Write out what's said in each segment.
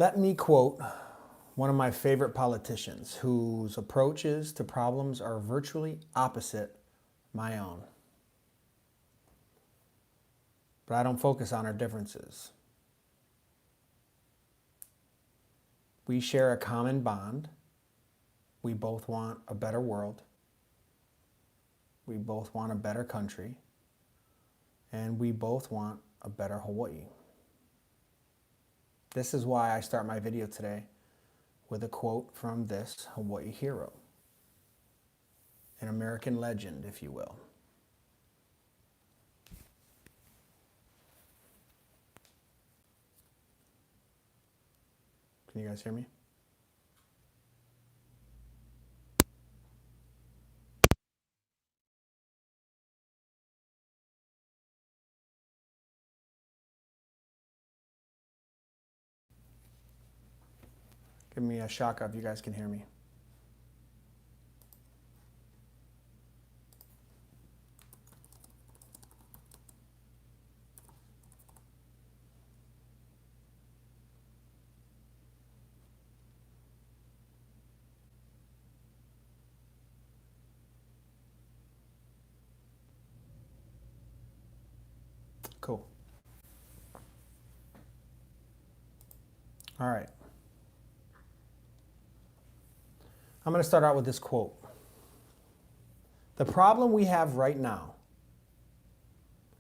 Let me quote one of my favorite politicians whose approaches to problems are virtually opposite my own. But I don't focus on our differences. We share a common bond. We both want a better world. We both want a better country. And we both want a better Hawaii. This is why I start my video today with a quote from this Hawaii hero, an American legend, if you will. Can you guys hear me? Give me a shaka if you guys can hear me. Cool. All right. I'm going to start out with this quote. The problem we have right now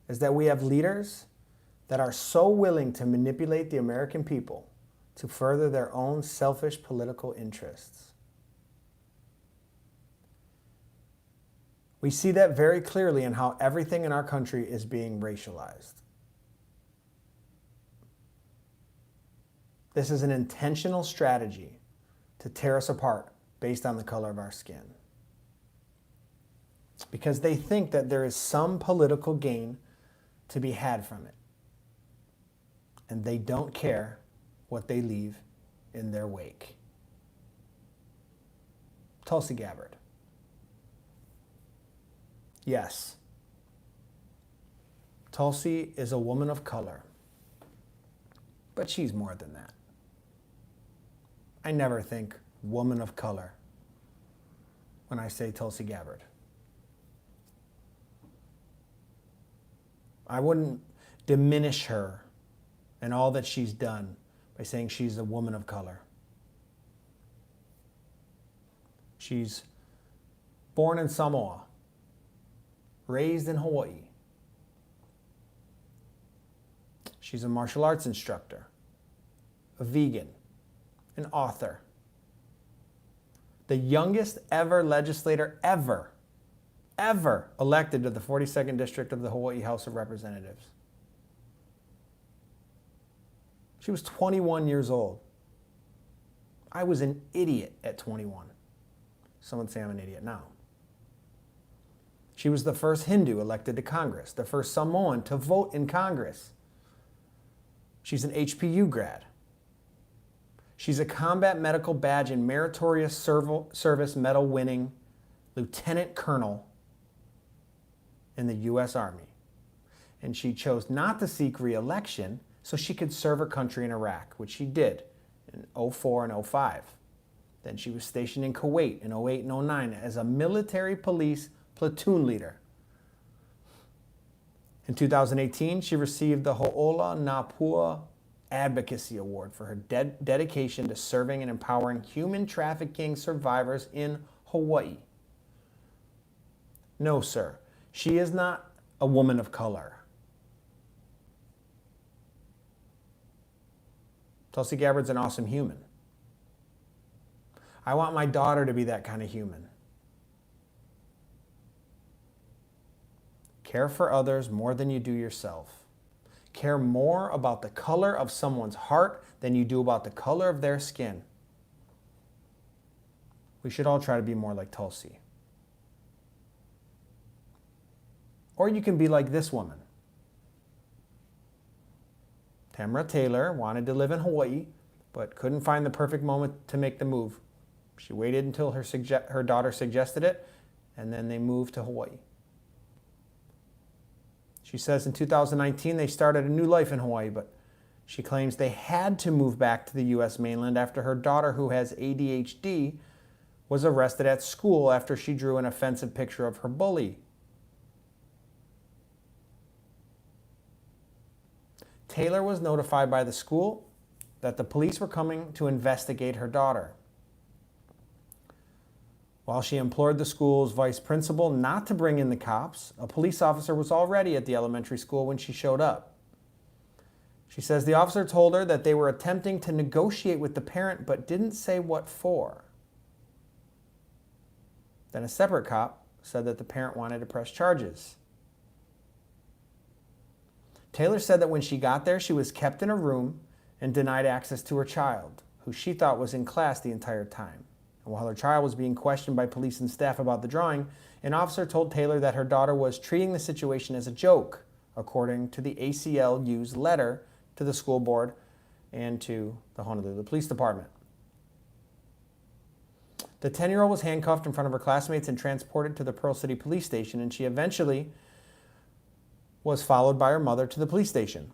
is that we have leaders that are so willing to manipulate the American people to further their own selfish political interests. We see that very clearly in how everything in our country is being racialized. This is an intentional strategy to tear us apart based on the color of our skin. Because they think that there is some political gain to be had from it. And they don't care what they leave in their wake. Tulsi Gabbard. Yes. Tulsi is a woman of color. But she's more than that. I never think woman of color when I say Tulsi Gabbard. I wouldn't diminish her and all that she's done by saying she's a woman of color. She's born in Samoa, raised in Hawaii. She's a martial arts instructor, a vegan, an author. The youngest ever legislator ever elected to the 42nd District of the Hawaii House of Representatives. She was 21 years old. I was an idiot at 21. Some would say I'm an idiot now. She was the first Hindu elected to Congress, the first Samoan to vote in Congress. She's an HPU grad. She's a combat medical badge and meritorious service medal winning lieutenant colonel in the U.S. Army. And she chose not to seek re-election so she could serve her country in Iraq, which she did in 2004 and 2005. Then she was stationed in Kuwait in 2008 and 2009 as a military police platoon leader. In 2018, she received the Ho'ola Napua Advocacy Award for her dedication to serving and empowering human trafficking survivors in Hawaii. No, sir, she is not a woman of color. Tulsi Gabbard's an awesome human. I want my daughter to be that kind of human. Care for others more than you do yourself. Care more about the color of someone's heart than you do about the color of their skin. We should all try to be more like Tulsi. Or you can be like this woman. Tamara Taylor wanted to live in Hawaii, but couldn't find the perfect moment to make the move. She waited until her daughter suggested it, and then they moved to Hawaii. She says in 2019 they started a new life in Hawaii, but She claims they had to move back to the U.S. mainland after her daughter, who has ADHD, was arrested at school after she drew an offensive picture of her bully. Taylor was notified by the school that the police were coming to investigate her daughter. While she implored the school's vice principal not to bring in the cops, a police officer was already at the elementary school when she showed up. She says the officer told her that they were attempting to negotiate with the parent but didn't say what for. Then a separate cop said that the parent wanted to press charges. Taylor said that when she got there, she was kept in a room and denied access to her child, who she thought was in class the entire time. And while her child was being questioned by police and staff about the drawing, an officer told Taylor that her daughter was treating the situation as a joke, according to the ACLU's letter to the school board and to the Honolulu Police Department. The 10-year-old was handcuffed in front of her classmates and transported to the Pearl City Police Station, and she eventually was followed by her mother to the police station.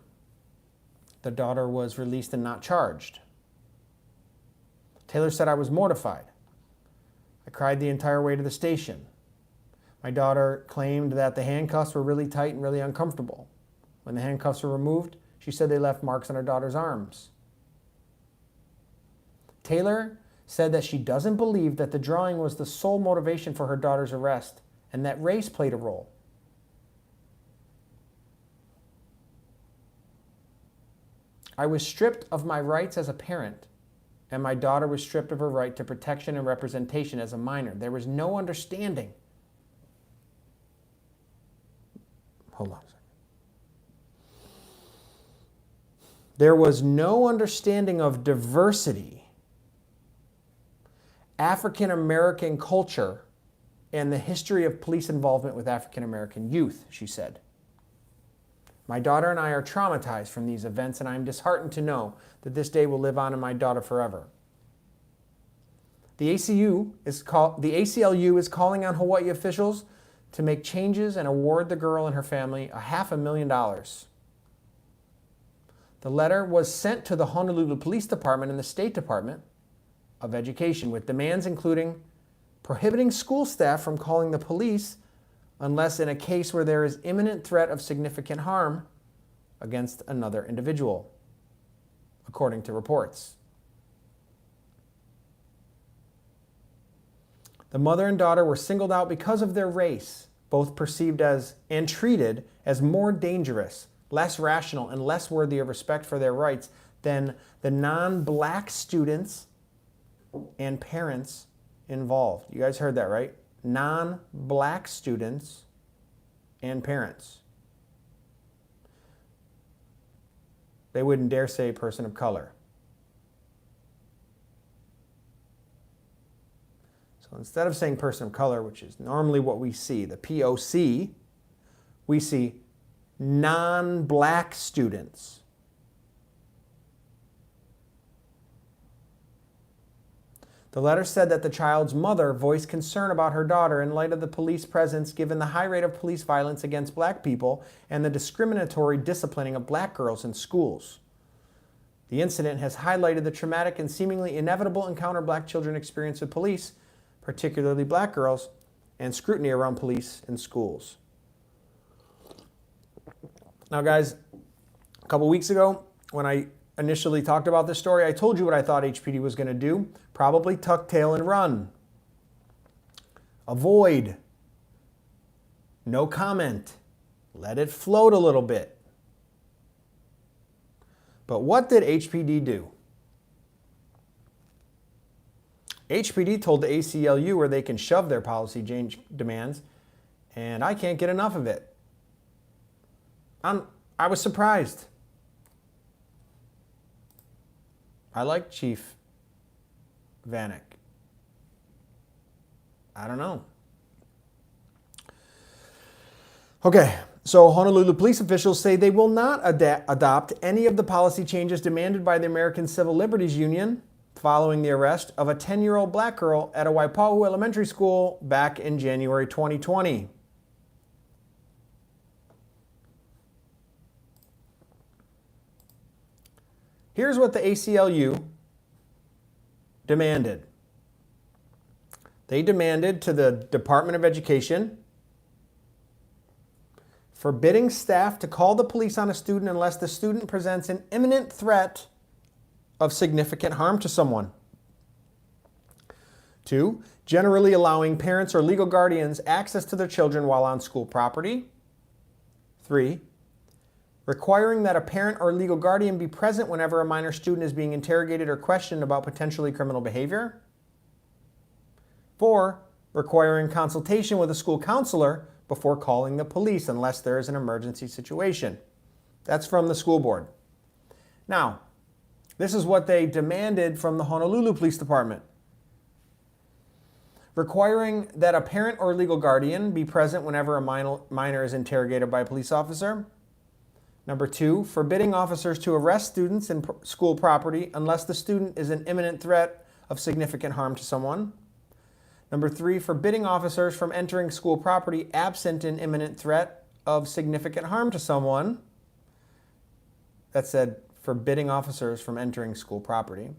The daughter was released and not charged. Taylor said, "I was mortified. I cried the entire way to the station. My daughter claimed that the handcuffs were really tight and really uncomfortable. When the handcuffs were removed, she said they left marks on her daughter's arms." Taylor said that she doesn't believe that the drawing was the sole motivation for her daughter's arrest and that race played a role. "I was stripped of my rights as a parent, and my daughter was stripped of her right to protection and representation as a minor. There was no understanding." Hold on a second. "There was no understanding of diversity, African American culture, and the history of police involvement with African American youth," she said. "My daughter and I are traumatized from these events, and I am disheartened to know that this day will live on in my daughter forever." The ACLU is calling on Hawaii officials to make changes and award the girl and her family $500,000. The letter was sent to the Honolulu Police Department and the State Department of Education with demands including prohibiting school staff from calling the police unless in a case where there is imminent threat of significant harm against another individual, according to reports. The mother and daughter were singled out because of their race, both perceived as and treated as more dangerous, less rational, and less worthy of respect for their rights than the non-black students and parents involved. You guys heard that, right? Non-black students and parents. They wouldn't dare say person of color. So instead of saying person of color, which is normally what we see, the POC, we see non-black students. The letter said that the child's mother voiced concern about her daughter in light of the police presence given the high rate of police violence against black people and the discriminatory disciplining of black girls in schools. The incident has highlighted the traumatic and seemingly inevitable encounter black children experience with police, particularly black girls, and scrutiny around police in schools. Now, guys, a couple weeks ago, when I initially talked about this story, I told you what I thought HPD was going to do. Probably tuck tail and run. Avoid. No comment. Let it float a little bit. But what did HPD do? HPD told the ACLU where they can shove their policy change demands, and I can't get enough of it. I was surprised. I like Chief Vanek. I don't know. Okay, so Honolulu police officials say they will not adopt any of the policy changes demanded by the American Civil Liberties Union following the arrest of a 10-year-old black girl at a Waipahu elementary school back in January 2020. Here's what the ACLU demanded. They demanded to the Department of Education forbidding staff to call the police on a student unless the student presents an imminent threat of significant harm to someone. 2, generally allowing parents or legal guardians access to their children while on school property. 3, requiring that a parent or legal guardian be present whenever a minor student is being interrogated or questioned about potentially criminal behavior. 4, requiring consultation with a school counselor before calling the police unless there is an emergency situation. That's from the school board. Now, this is what they demanded from the Honolulu Police Department. Requiring that a parent or legal guardian be present whenever a minor is interrogated by a police officer. Number 2, forbidding officers to arrest students in school property unless the student is an imminent threat of significant harm to someone. Number 3, forbidding officers from entering school property absent an imminent threat of significant harm to someone. That said, forbidding officers from entering school property.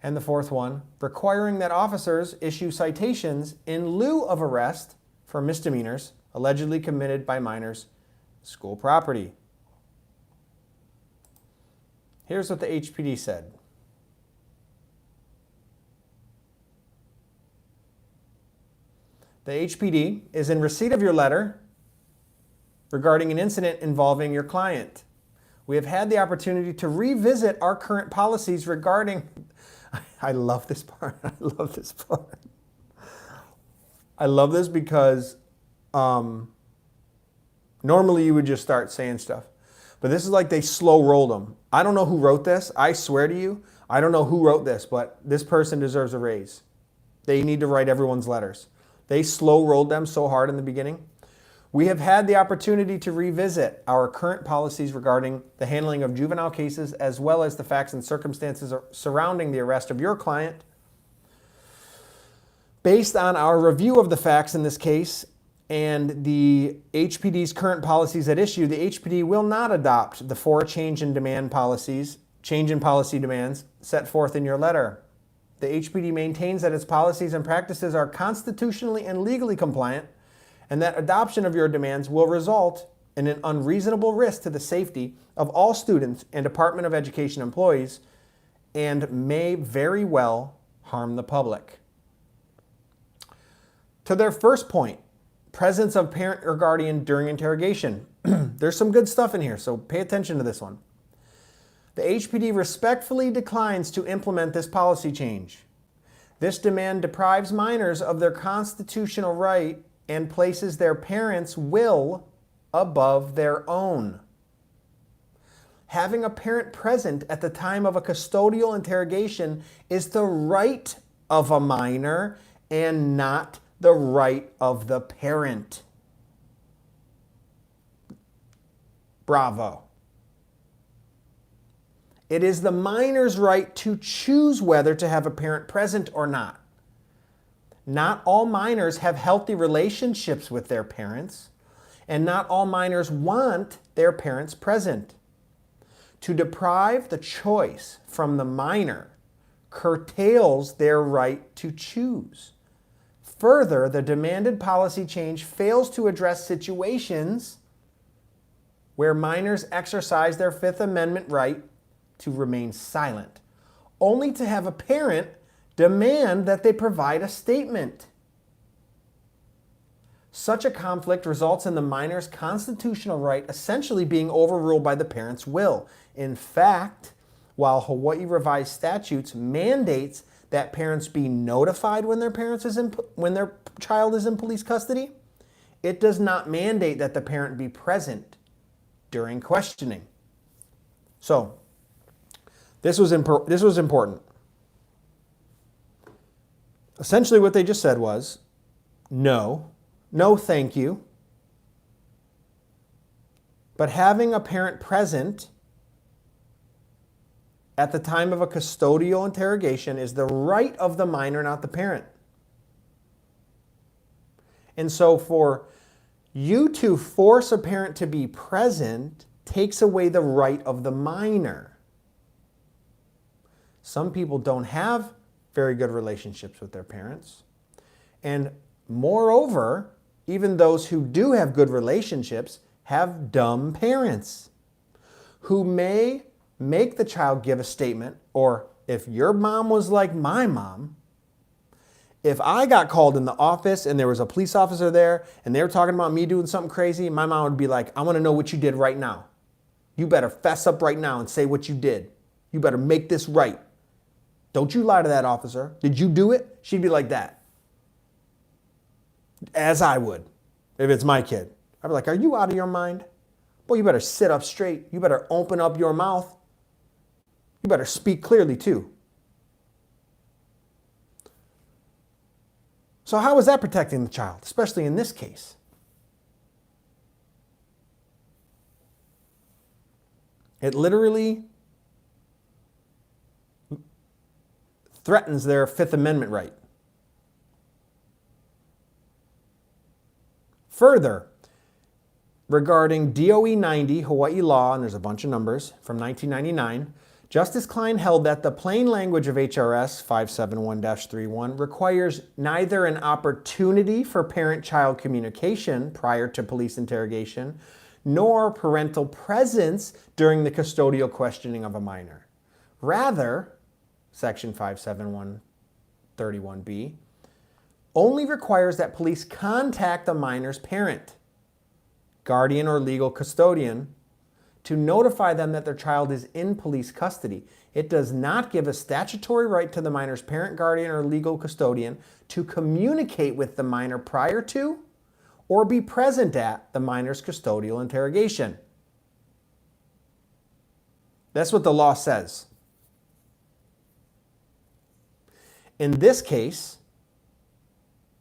And the 4th one, requiring that officers issue citations in lieu of arrest for misdemeanors allegedly committed by minors' school property. Here's what the HPD said. The HPD is in receipt of your letter regarding an incident involving your client. We have had the opportunity to revisit our current policies regarding... I love this part. I love this part. I love this because normally you would just start saying stuff. But this is like they slow rolled them. I don't know who wrote this. I swear to you, I don't know who wrote this, but this person deserves a raise. They need to write everyone's letters. They slow rolled them so hard in the beginning. We have had the opportunity to revisit our current policies regarding the handling of juvenile cases as well as the facts and circumstances surrounding the arrest of your client. Based on our review of the facts in this case and the HPD's current policies at issue, the HPD will not adopt the 4 change in policy demands set forth in your letter. The HPD maintains that its policies and practices are constitutionally and legally compliant, and that adoption of your demands will result in an unreasonable risk to the safety of all students and Department of Education employees and may very well harm the public. To their first point, presence of parent or guardian during interrogation. There's some good stuff in here, so pay attention to this one. The HPD respectfully declines to implement this policy change. This demand deprives minors of their constitutional right and places their parents' will above their own. Having a parent present at the time of a custodial interrogation is the right of a minor and not the right of the parent. Bravo. It is the minor's right to choose whether to have a parent present or not. Not all minors have healthy relationships with their parents, and not all minors want their parents present. To deprive the choice from the minor curtails their right to choose. Further, the demanded policy change fails to address situations where minors exercise their Fifth Amendment right to remain silent, only to have a parent demand that they provide a statement. Such a conflict results in the minor's constitutional right essentially being overruled by the parent's will. In fact, while Hawaii revised statutes mandates that parents be notified when their child is in police custody, it does not mandate that the parent be present during questioning. So, this was important. Essentially what they just said was, no thank you, but having a parent present at the time of a custodial interrogation is the right of the minor, not the parent. And so for you to force a parent to be present takes away the right of the minor. Some people don't have very good relationships with their parents. And moreover, even those who do have good relationships have dumb parents who may make the child give a statement, or if your mom was like my mom, if I got called in the office and there was a police officer there and they were talking about me doing something crazy, my mom would be like, I want to know what you did right now. You better fess up right now and say what you did. You better make this right. Don't you lie to that officer. Did you do it? She'd be like that. As I would, if it's my kid. I'd be like, are you out of your mind? Boy, you better sit up straight. You better open up your mouth. You better speak clearly too. So how is that protecting the child, especially in this case? It literally threatens their Fifth Amendment right. Further, regarding DOE 90 Hawaii law, and there's a bunch of numbers, from 1999, Justice Klein held that the plain language of HRS 571-31 requires neither an opportunity for parent-child communication prior to police interrogation, nor parental presence during the custodial questioning of a minor. Rather, Section 571-31B only requires that police contact the minor's parent, guardian, or legal custodian to notify them that their child is in police custody. It does not give a statutory right to the minor's parent, guardian, or legal custodian to communicate with the minor prior to or be present at the minor's custodial interrogation. That's what the law says. In this case,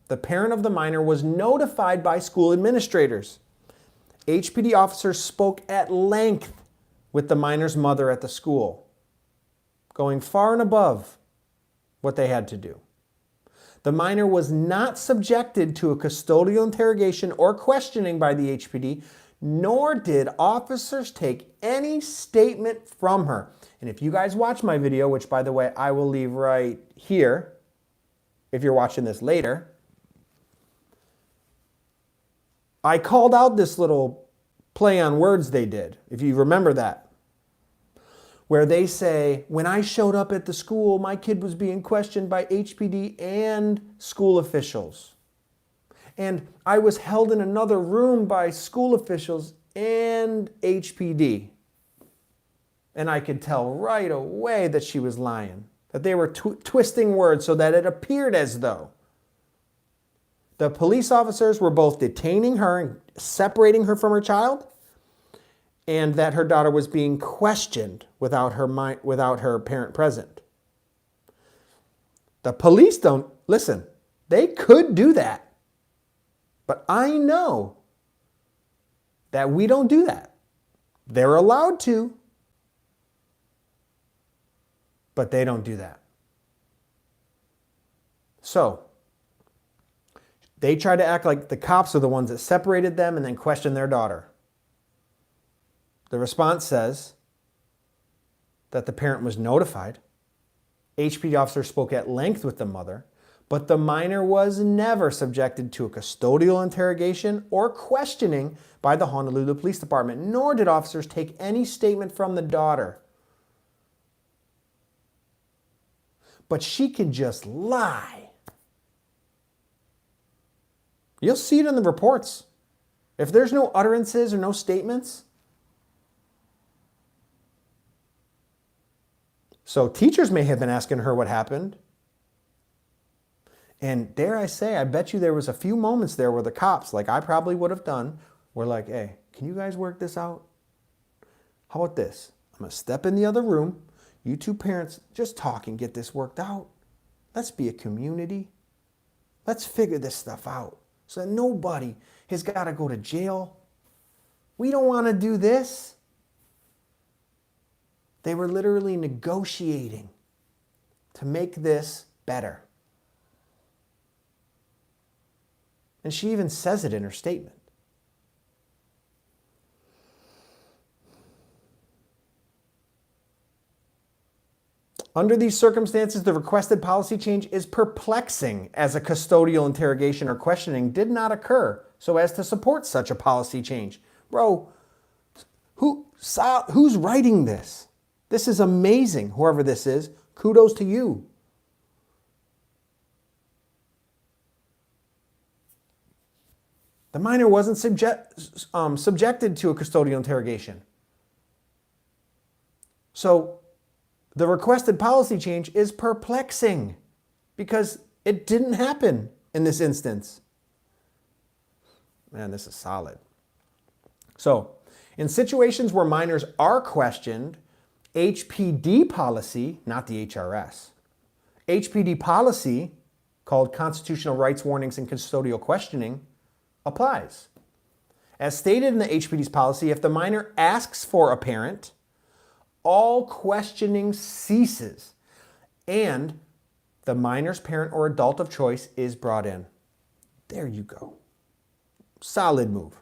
the parent of the minor was notified by school administrators. HPD officers spoke at length with the minor's mother at the school, going far and above what they had to do. The minor was not subjected to a custodial interrogation or questioning by the HPD, nor did officers take any statement from her. And if you guys watch my video, which by the way, I will leave right here, if you're watching this later, I called out this little play on words they did, if you remember that, where they say, when I showed up at the school, my kid was being questioned by HPD and school officials. And I was held in another room by school officials and HPD. And I could tell right away that she was lying, that they were twisting words so that it appeared as though the police officers were both detaining her and separating her from her child, and that her daughter was being questioned without her parent present. The police don't, listen, they could do that. But I know that we don't do that. They're allowed to, but they don't do that. So, they try to act like the cops are the ones that separated them and then question their daughter. The response says that the parent was notified. HPD officers spoke at length with the mother, but the minor was never subjected to a custodial interrogation or questioning by the Honolulu Police Department, nor did officers take any statement from the daughter. But she can just lie. You'll see it in the reports. If there's no utterances or no statements. So teachers may have been asking her what happened. And dare I say, I bet you there was a few moments there where the cops, like I probably would have done, were like, hey, can you guys work this out? How about this? I'm going to step in the other room. You two parents just talk and get this worked out. Let's be a community. Let's figure this stuff out so that nobody has got to go to jail. We don't want to do this. They were literally negotiating to make this better. And she even says it in her statement. Under these circumstances, the requested policy change is perplexing, as a custodial interrogation or questioning did not occur so as to support such a policy change. Bro, who's writing this? This is amazing. Whoever this is, kudos to you. The minor wasn't subjected to a custodial interrogation. So the requested policy change is perplexing because it didn't happen in this instance. Man, this is solid. So, in situations where minors are questioned, HPD policy, not the HRS, HPD policy, called Constitutional Rights Warnings and Custodial Questioning, applies. As stated in the HPD's policy, if the minor asks for a parent, all questioning ceases and the minor's parent or adult of choice is brought in. There you go. Solid move.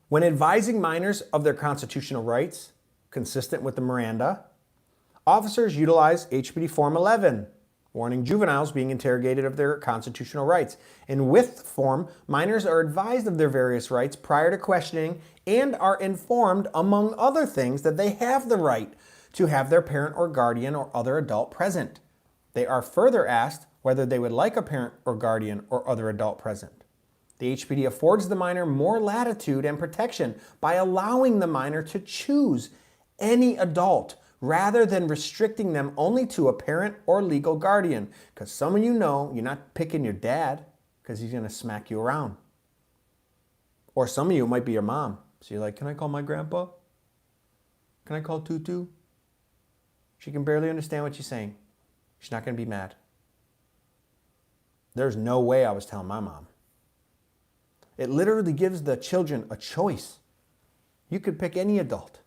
When advising minors of their constitutional rights, consistent with the Miranda, officers utilize HPD Form 11, warning juveniles being interrogated of their constitutional rights. And with form, minors are advised of their various rights prior to questioning and are informed, among other things, that they have the right to have their parent or guardian or other adult present. They are further asked whether they would like a parent or guardian or other adult present. The HPD affords the minor more latitude and protection by allowing the minor to choose any adult rather than restricting them only to a parent or legal guardian. Because some of you know you're not picking your dad because he's going to smack you around. Or some of you, it might be your mom. So you're like, can I call my grandpa? Can I call Tutu? She can barely understand what you're saying. She's not going to be mad. There's no way I was telling my mom. It literally gives the children a choice. You could pick any adult.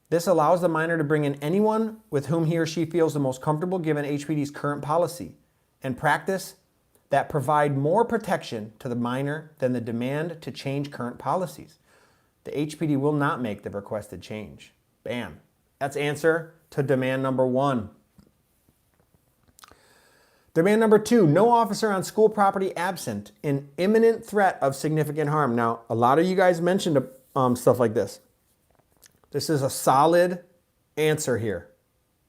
This allows the minor to bring in anyone with whom he or she feels the most comfortable given HPD's current policy and practice that provide more protection to the minor than the demand to change current policies. The HPD will not make the requested change. Bam. That's answer to demand number 1. Demand number 2, no officer on school property absent in imminent threat of significant harm. Now, a lot of you guys mentioned stuff like this. This is a solid answer here.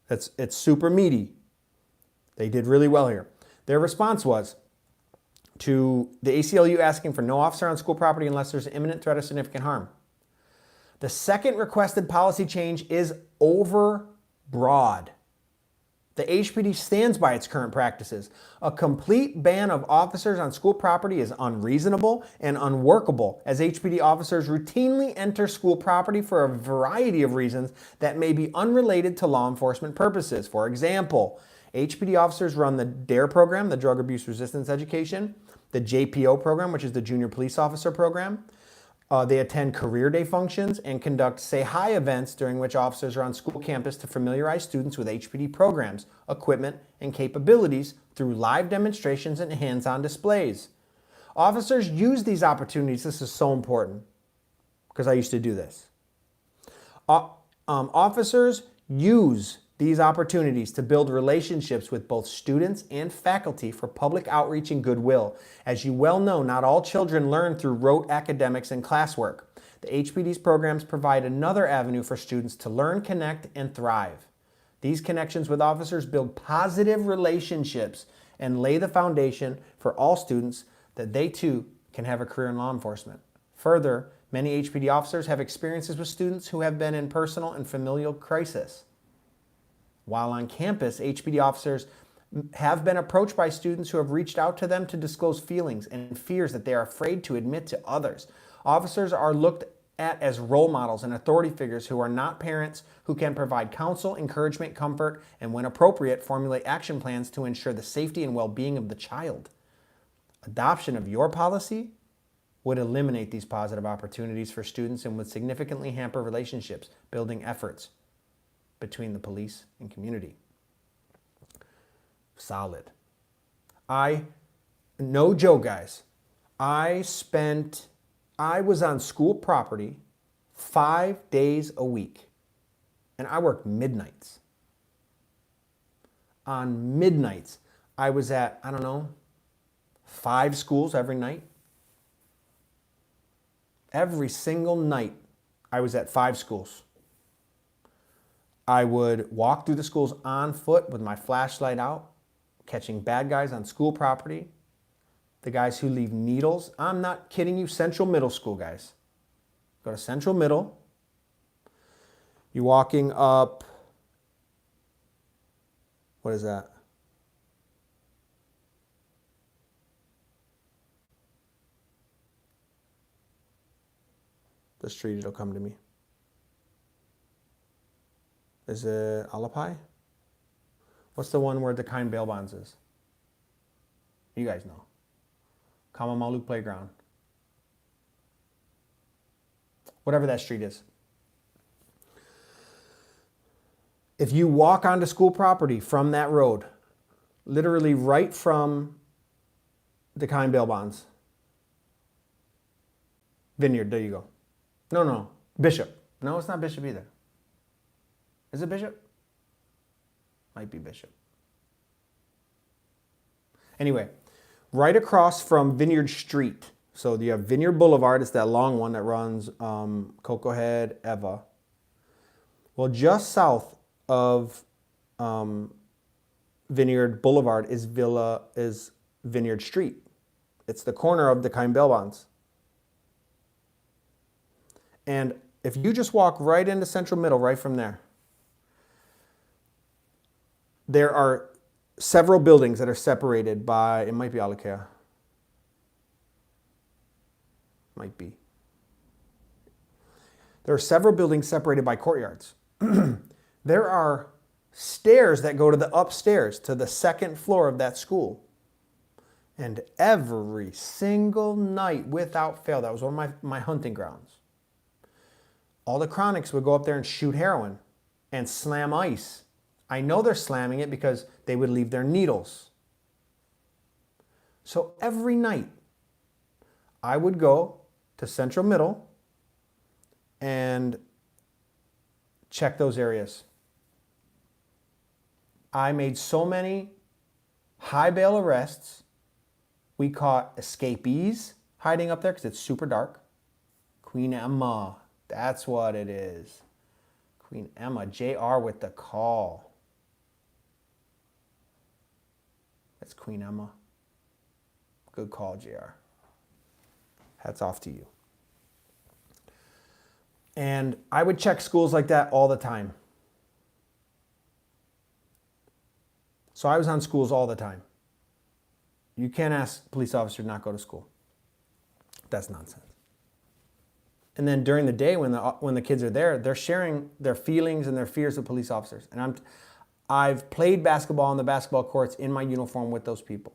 It's super meaty. They did really well here. Their response was to the ACLU asking for no officer on school property unless there's an imminent threat of significant harm. The second requested policy change is overbroad. The HPD stands by its current practices. A complete ban of officers on school property is unreasonable and unworkable, as HPD officers routinely enter school property for a variety of reasons that may be unrelated to law enforcement purposes. For example, HPD officers run the DARE program, the Drug Abuse Resistance Education, the JPO program, which is the Junior Police Officer program. They attend career day functions and conduct Say Hi events during which officers are on school campus to familiarize students with HPD programs, equipment, and capabilities through live demonstrations and hands-on displays. Officers use these opportunities. This is so important because I used to do this. Officers use these opportunities to build relationships with both students and faculty for public outreach and goodwill. As you well know, not all children learn through rote academics and classwork. The HPD's programs provide another avenue for students to learn, connect, and thrive. These connections with officers build positive relationships and lay the foundation for all students that they too can have a career in law enforcement. Further, many HPD officers have experiences with students who have been in personal and familial crisis. While on campus, HPD officers have been approached by students who have reached out to them to disclose feelings and fears that they are afraid to admit to others. Officers are looked at as role models and authority figures who are not parents, who can provide counsel, encouragement, comfort, and when appropriate, formulate action plans to ensure the safety and well-being of the child. Adoption of your policy would eliminate these positive opportunities for students and would significantly hamper relationships, building efforts between the police and community. Solid. No joke, guys. I I was on school property 5 days a week, and I worked midnights. On midnights, I was at, I don't know, 5 schools every night. Every single night, I was at 5 schools. I would walk through the schools on foot with my flashlight out, catching bad guys on school property, the guys who leave needles. I'm not kidding you, Central Middle School, guys. Go to Central Middle. You're walking up, what is that? The street, it'll come to me. Is it Alapai? What's the one where the kind bail bonds is? You guys know. Kamamalu Playground. Whatever that street is. If you walk onto school property from that road, literally right from the kind bail bonds, Vineyard, there you go. No, Bishop. No, it's not Bishop either. Is it Bishop? Might be Bishop. Anyway, right across from Vineyard Street. So you have Vineyard Boulevard. It's that long one that runs Cocoa Head, Eva. Well, just south of Vineyard Boulevard is Vineyard Street. It's the corner of the kind bail bonds. And if you just walk right into Central Middle, right from there, there are several buildings that are separated by, it might be Alakea. Might be. There are several buildings separated by courtyards. There are stairs that go to the upstairs, to the second floor of that school. And every single night, without fail, that was one of my hunting grounds. All the chronics would go up there and shoot heroin and slam ice. I know they're slamming it because they would leave their needles. So every night, I would go to Central Middle and check those areas. I made so many high bail arrests. We caught escapees hiding up there because it's super dark. Queen Emma, that's what it is. Queen Emma, JR with the call. That's Queen Emma. Good call, JR. Hats off to you. And I would check schools like that all the time. So I was on schools all the time. You can't ask police officers to not go to school. That's nonsense. And then during the day when the kids are there, they're sharing their feelings and their fears with police officers. And I've played basketball on the basketball courts in my uniform with those people.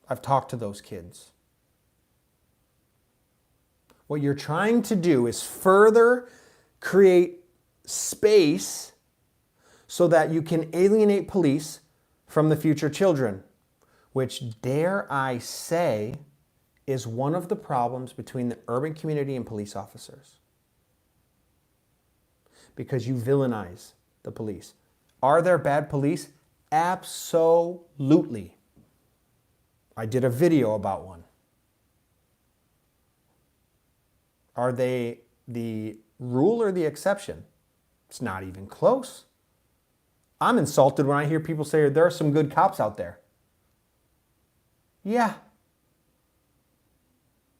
I've talked to those kids. What you're trying to do is further create space so that you can alienate police from the future children, which, dare I say, is one of the problems between the urban community and police officers. Because you villainize the police. Are there bad police? Absolutely. I did a video about one. Are they the rule or the exception? It's not even close. I'm insulted when I hear people say there are some good cops out there. Yeah.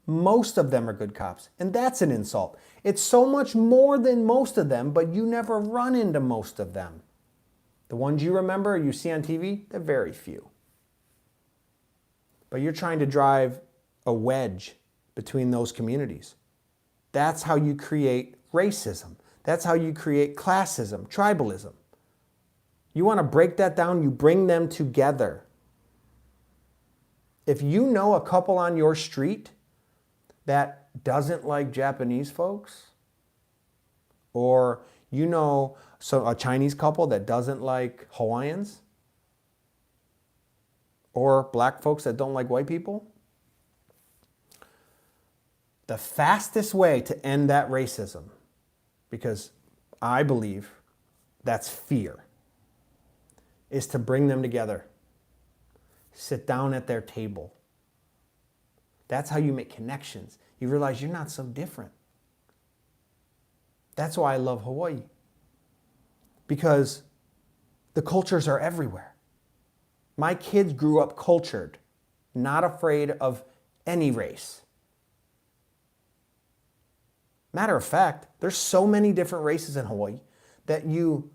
Most of them are good cops, and that's an insult. It's so much more than most of them, but you never run into most of them. The ones you remember, you see on TV, they're very few. But you're trying to drive a wedge between those communities. That's how you create racism. That's how you create classism, tribalism. You want to break that down, you bring them together. If you know a couple on your street that doesn't like Japanese folks, or you know a Chinese couple that doesn't like Hawaiians, or black folks that don't like white people, the fastest way to end that racism, because I believe that's fear, is to bring them together. Sit down at their table. That's how you make connections. You realize you're not so different. That's why I love Hawaii. Because the cultures are everywhere. My kids grew up cultured, not afraid of any race. Matter of fact, there's so many different races in Hawaii that you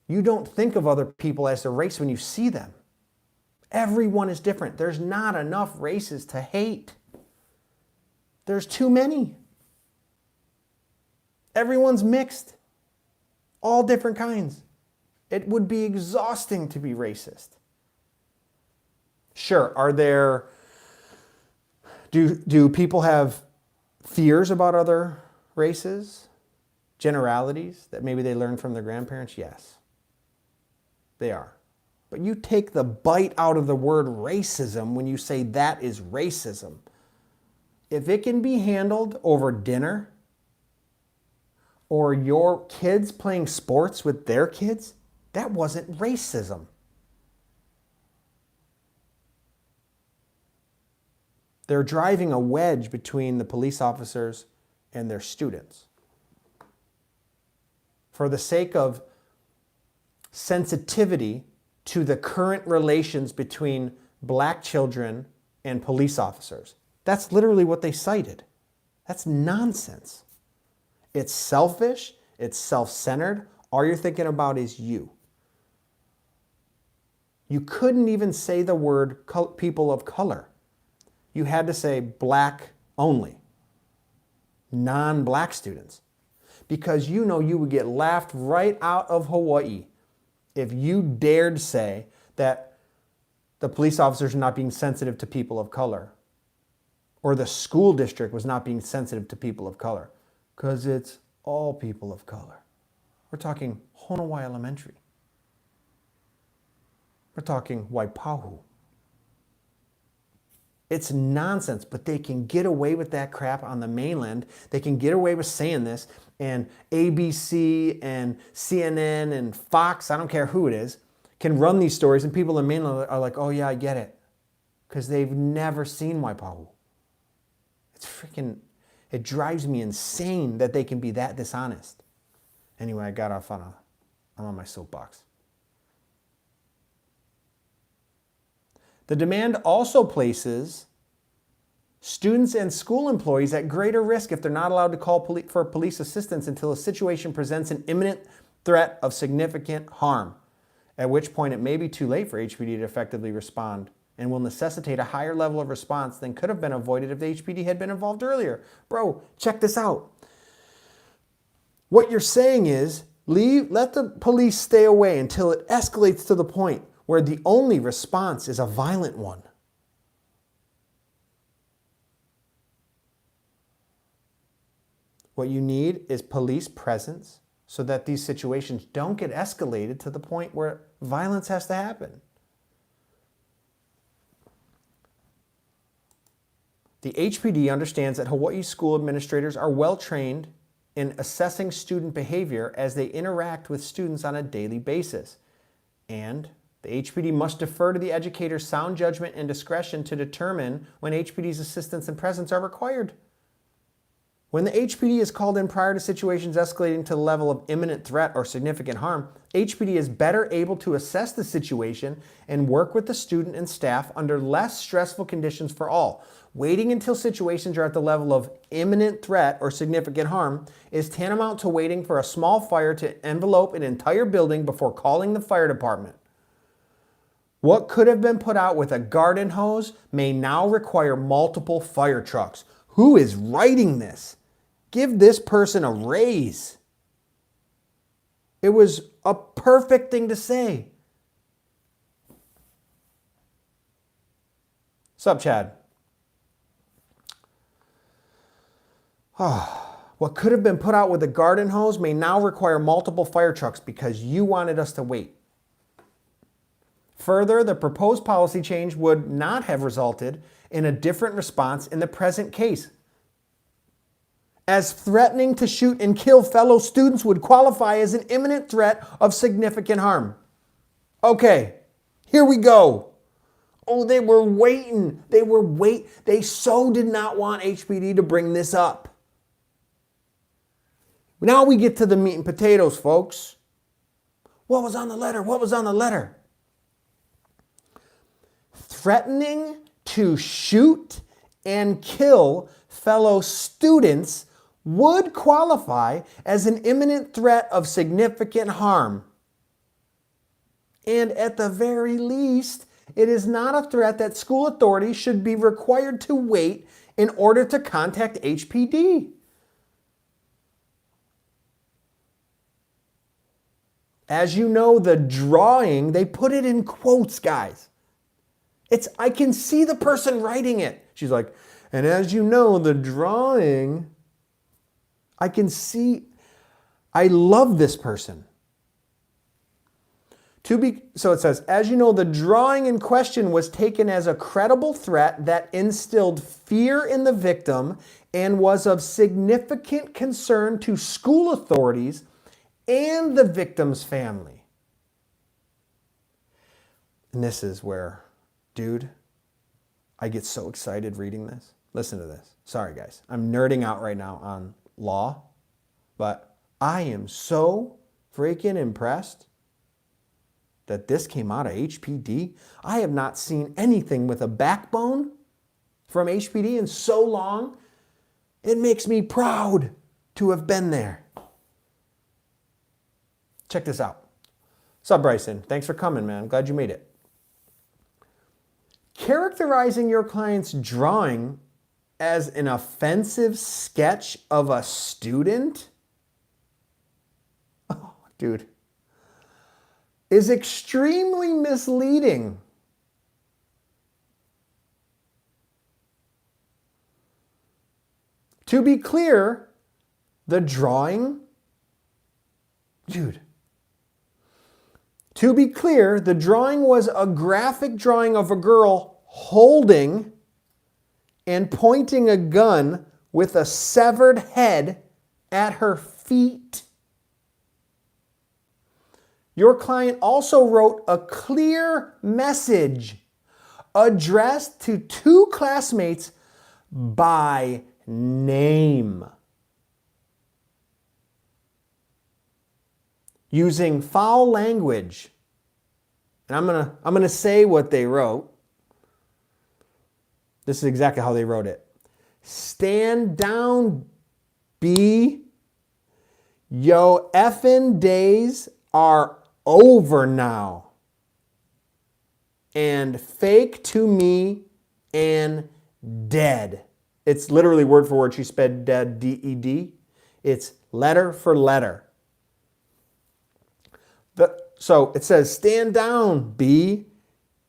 don't think of other people as a race when you see them. Everyone is different. There's not enough races to hate. There's too many. Everyone's mixed. All different kinds. It would be exhausting to be racist. Sure, do people have fears about other races? Generalities that maybe they learned from their grandparents? Yes, they are. But you take the bite out of the word racism when you say that is racism. If it can be handled over dinner or your kids playing sports with their kids, that wasn't racism. They're driving a wedge between the police officers and their students. For the sake of sensitivity to the current relations between black children and police officers. That's literally what they cited. That's nonsense. It's selfish. It's self-centered. All you're thinking about is you. You couldn't even say the word people of color. You had to say black only, non-black students, because you know you would get laughed right out of Hawaii if you dared say that the police officers are not being sensitive to people of color, or the school district was not being sensitive to people of color, because it's all people of color. We're talking Honolulu Elementary. We're talking Waipahu. It's nonsense, but they can get away with that crap on the mainland. They can get away with saying this, and ABC and CNN and Fox, I don't care who it is, can run these stories, and people in the mainland are like, oh yeah, I get it. Because they've never seen Waipahu. It drives me insane that they can be that dishonest. Anyway, I got off I'm on my soapbox. The demand also places students and school employees at greater risk if they're not allowed to call for police assistance until a situation presents an imminent threat of significant harm, at which point it may be too late for HPD to effectively respond and will necessitate a higher level of response than could have been avoided if the HPD had been involved earlier. Bro, check this out. What you're saying is, let the police stay away until it escalates to the point where the only response is a violent one. What you need is police presence so that these situations don't get escalated to the point where violence has to happen. The HPD understands that Hawaii school administrators are well trained in assessing student behavior as they interact with students on a daily basis. And the HPD must defer to the educator's sound judgment and discretion to determine when HPD's assistance and presence are required. When the HPD is called in prior to situations escalating to the level of imminent threat or significant harm, HPD is better able to assess the situation and work with the student and staff under less stressful conditions for all. Waiting until situations are at the level of imminent threat or significant harm is tantamount to waiting for a small fire to envelope an entire building before calling the fire department. What could have been put out with a garden hose may now require multiple fire trucks. Who is writing this? Give this person a raise. It was a perfect thing to say. Sup, Chad? What could have been put out with a garden hose may now require multiple fire trucks because you wanted us to wait. Further, the proposed policy change would not have resulted in a different response in the present case, as threatening to shoot and kill fellow students would qualify as an imminent threat of significant harm. Okay, here we go. Oh, they were waiting. They so did not want HPD to bring this up. Now we get to the meat and potatoes, folks. What was on the letter? What was on the letter? Threatening to shoot and kill fellow students would qualify as an imminent threat of significant harm. And at the very least, it is not a threat that school authorities should be required to wait in order to contact HPD. As you know, the drawing, they put it in quotes, guys. I can see the person writing it. She's like, and as you know, the drawing, I can see, I love this person. So it says, as you know, the drawing in question was taken as a credible threat that instilled fear in the victim and was of significant concern to school authorities and the victim's family. And this is where, dude, I get so excited reading this. Listen to this. Sorry, guys. I'm nerding out right now on law, but I am so freaking impressed that this came out of HPD. I have not seen anything with a backbone from HPD in so long. It makes me proud to have been there. Check this out. What's up, Bryson? Thanks for coming, man. I'm glad you made it. Characterizing your client's drawing as an offensive sketch of a student? Oh, dude. Is extremely misleading. To be clear, the drawing, dude. To be clear, the drawing was a graphic drawing of a girl holding and pointing a gun with a severed head at her feet. Your client also wrote a clear message addressed to two classmates by name, using foul language. And I'm gonna say what they wrote. This is exactly how they wrote it. Stand down, B. Yo effing days are over now. And fake to me and dead. It's literally word for word. She spelled dead, D-E-D. It's letter for letter. So it says, stand down, B.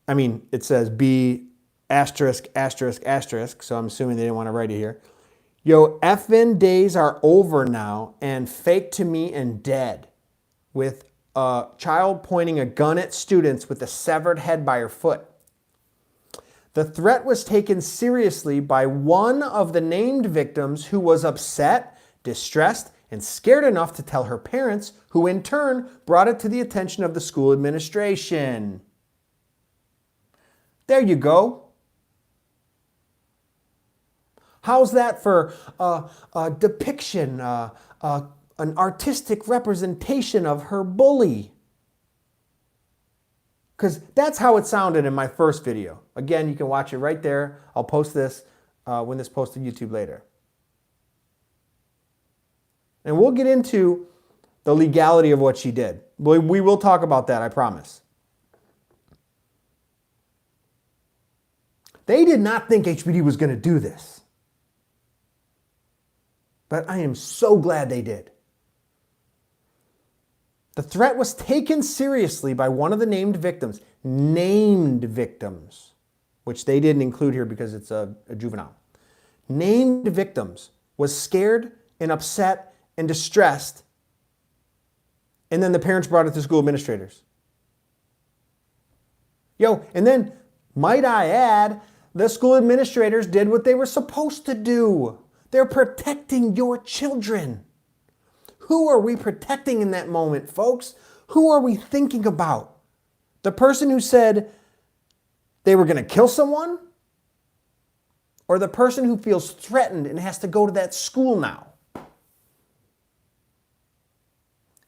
I mean, it says B asterisk, asterisk, asterisk. So I'm assuming they didn't want to write it here. Yo, effing days are over now and fake to me and dead. With a child pointing a gun at students with a severed head by her foot. The threat was taken seriously by one of the named victims who was upset, distressed, and scared enough to tell her parents, who in turn brought it to the attention of the school administration. There you go. How's that for a depiction, an artistic representation of her bully? Because that's how it sounded in my first video. Again, you can watch it right there. I'll post this when this posts to YouTube later. And we'll get into the legality of what she did. We will talk about that, I promise. They did not think HPD was going to do this. But I am so glad they did. The threat was taken seriously by one of the named victims, which they didn't include here because it's a juvenile. Named victims was scared and upset and distressed, and then the parents brought it to school administrators. Yo, and then, might I add, the school administrators did what they were supposed to do. They're protecting your children. Who are we protecting in that moment, folks? Who are we thinking about? The person who said they were going to kill someone? Or the person who feels threatened and has to go to that school now?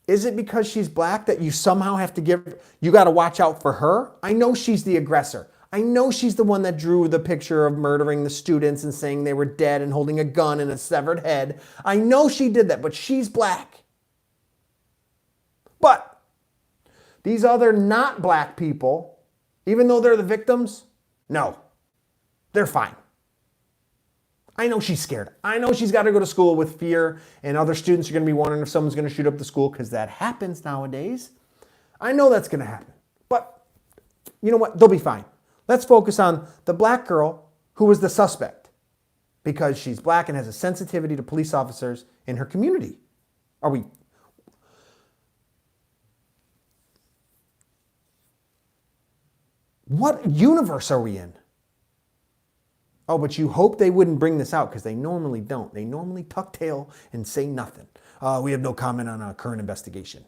Is it because she's black that you somehow have to you got to watch out for her? I know she's the aggressor. I know she's the one that drew the picture of murdering the students and saying they were dead and holding a gun and a severed head. I know she did that, but she's black. But these other not black people, even though they're the victims, no, they're fine. I know she's scared. I know she's got to go to school with fear, and other students are going to be wondering if someone's going to shoot up the school, because that happens nowadays. I know that's going to happen. But you know what? They'll be fine. Let's focus on the black girl who was the suspect, because she's black and has a sensitivity to police officers in her community. What universe are we in? Oh, but you hope they wouldn't bring this out, because they normally don't. They normally tuck tail and say nothing. We have no comment on a current investigation.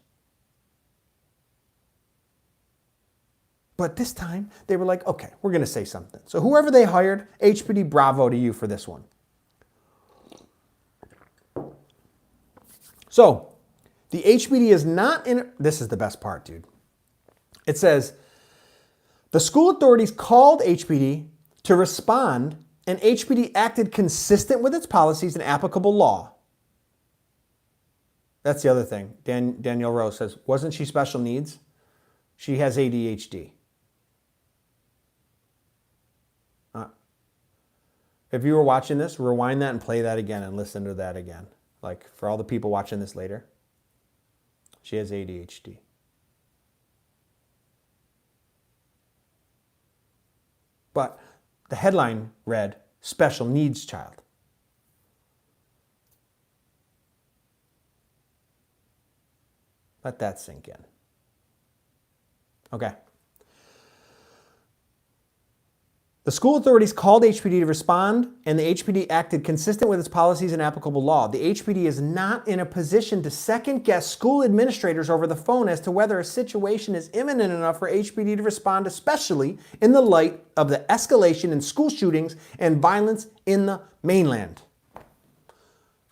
But this time, they were like, okay, we're going to say something. So whoever they hired, HPD, bravo to you for this one. So the HPD is not in... This is the best part, dude. It says, the school authorities called HPD to respond, and HPD acted consistent with its policies and applicable law. That's the other thing. Danielle Rose says, wasn't she special needs? She has ADHD. If you were watching this, rewind that and play that again and listen to that again. Like, for all the people watching this later, she has ADHD. But the headline read, special needs child. Let that sink in. Okay. The school authorities called HPD to respond, and the HPD acted consistent with its policies and applicable law. The HPD is not in a position to second-guess school administrators over the phone as to whether a situation is imminent enough for HPD to respond, especially in the light of the escalation in school shootings and violence in the mainland.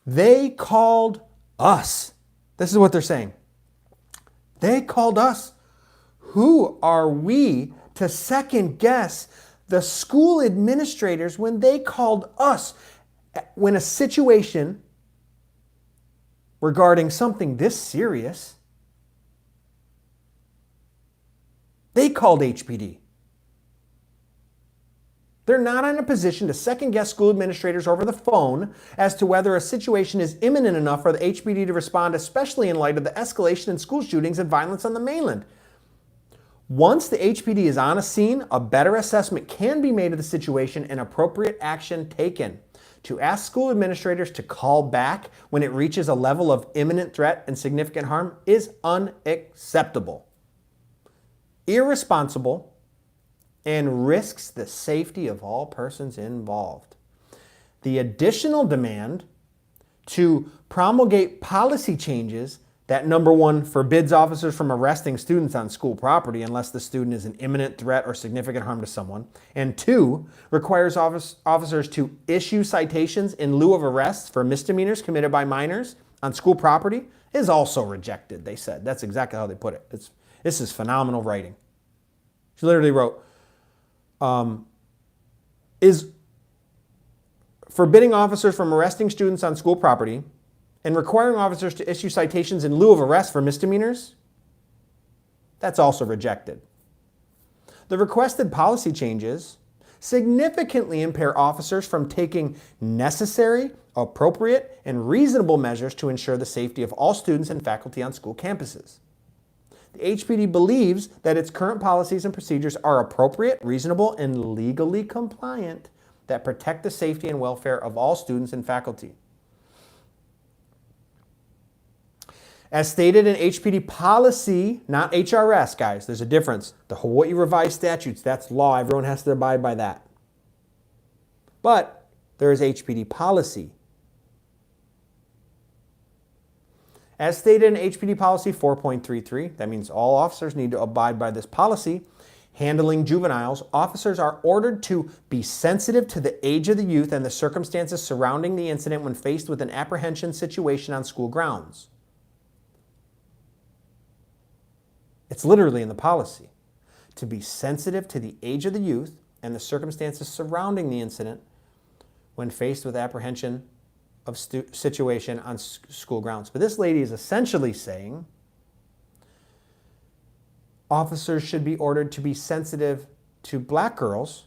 They called us. This is what they're saying. They called us. Who are we to second-guess the school administrators when they called us when a situation regarding something this serious? They called HPD. They're not in a position to second-guess school administrators over the phone as to whether a situation is imminent enough for the HPD to respond, especially in light of the escalation in school shootings and violence on the mainland. Once the HPD is on a scene, a better assessment can be made of the situation and appropriate action taken. To ask school administrators to call back when it reaches a level of imminent threat and significant harm is unacceptable, irresponsible, and risks the safety of all persons involved. The additional demand to promulgate policy changes that, number one, forbids officers from arresting students on school property unless the student is an imminent threat or significant harm to someone, and two, requires officers to issue citations in lieu of arrests for misdemeanors committed by minors on school property, is also rejected, they said. That's exactly how they put it. This is phenomenal writing. She literally wrote, is forbidding officers from arresting students on school property and requiring officers to issue citations in lieu of arrest for misdemeanors, that's also rejected. The requested policy changes significantly impair officers from taking necessary, appropriate, and reasonable measures to ensure the safety of all students and faculty on school campuses. The HPD believes that its current policies and procedures are appropriate, reasonable, and legally compliant that protect the safety and welfare of all students and faculty. As stated in HPD policy, not HRS, guys, there's a difference. The Hawaii Revised Statutes, that's law. Everyone has to abide by that. But there is HPD policy. As stated in HPD policy 4.33, that means all officers need to abide by this policy. Handling juveniles, officers are ordered to be sensitive to the age of the youth and the circumstances surrounding the incident when faced with an apprehension situation on school grounds. It's literally in the policy. To be sensitive to the age of the youth and the circumstances surrounding the incident when faced with apprehension of situation on school grounds. But this lady is essentially saying officers should be ordered to be sensitive to black girls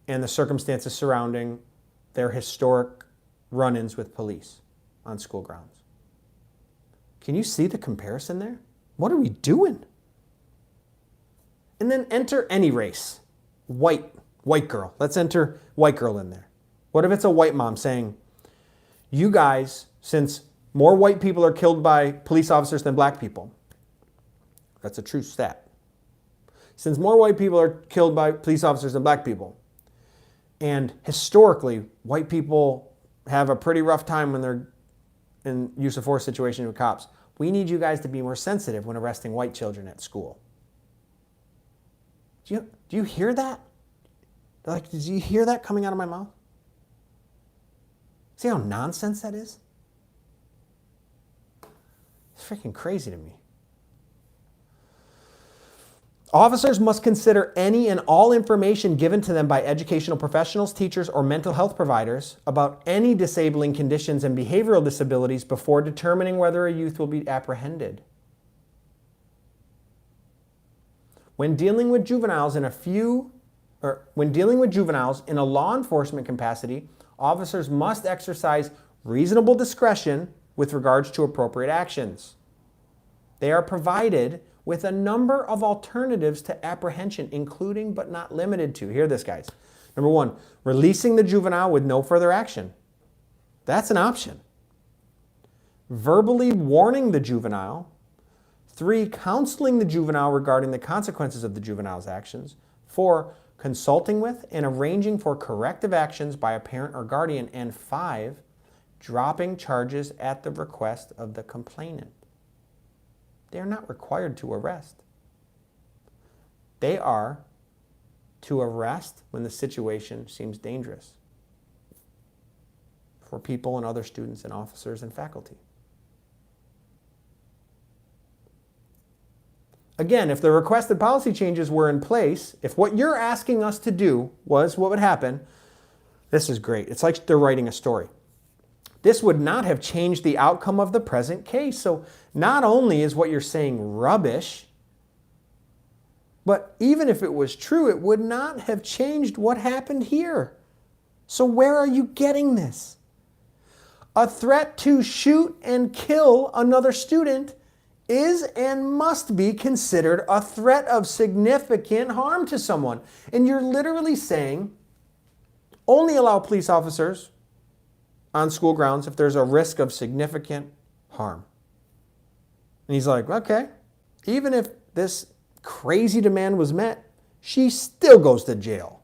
and the circumstances surrounding their historic run-ins with police on school grounds. Can you see the comparison there? What are we doing? And then enter any race. White girl. Let's enter white girl in there. What if it's a white mom saying, you guys, since more white people are killed by police officers than black people. That's a true stat. Since more white people are killed by police officers than black people, and historically, white people have a pretty rough time when they're in use of force situation with cops, we need you guys to be more sensitive when arresting white children at school. Do you hear that? Like, did you hear that coming out of my mouth? See how nonsense that is? It's freaking crazy to me. Officers must consider any and all information given to them by educational professionals, teachers, or mental health providers about any disabling conditions and behavioral disabilities before determining whether a youth will be apprehended. When dealing with juveniles in a law enforcement capacity, officers must exercise reasonable discretion with regards to appropriate actions. They are provided with a number of alternatives to apprehension, including but not limited to. Hear this, guys. Number one, releasing the juvenile with no further action. That's an option. Verbally warning the juvenile. 3, counseling the juvenile regarding the consequences of the juvenile's actions. 4, consulting with and arranging for corrective actions by a parent or guardian. And 5, dropping charges at the request of the complainant. They are not required to arrest. They are to arrest when the situation seems dangerous for people and other students and officers and faculty. Again, if the requested policy changes were in place, if what you're asking us to do was what would happen, this is great. It's like they're writing a story. This would not have changed the outcome of the present case. So not only is what you're saying rubbish, but even if it was true, it would not have changed what happened here. So where are you getting this? A threat to shoot and kill another student is and must be considered a threat of significant harm to someone. And you're literally saying only allow police officers on school grounds if there's a risk of significant harm. And he's like, okay, even if this crazy demand was met, she still goes to jail.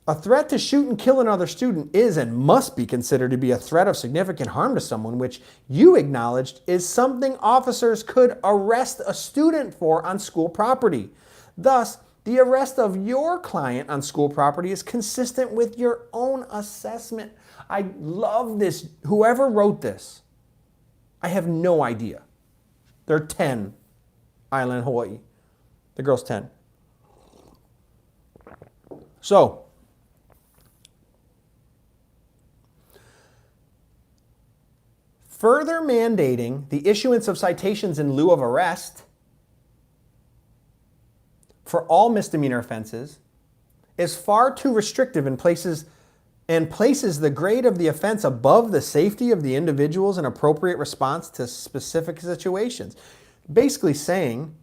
A threat to shoot and kill another student is and must be considered to be a threat of significant harm to someone, which you acknowledged is something officers could arrest a student for on school property. Thus, the arrest of your client on school property is consistent with your own assessment. I love this. Whoever wrote this, I have no idea. They're 10, Island, Hawaii. The girl's 10. So, further mandating the issuance of citations in lieu of arrest for all misdemeanor offenses is far too restrictive and places the grade of the offense above the safety of the individuals and appropriate response to specific situations. Basically saying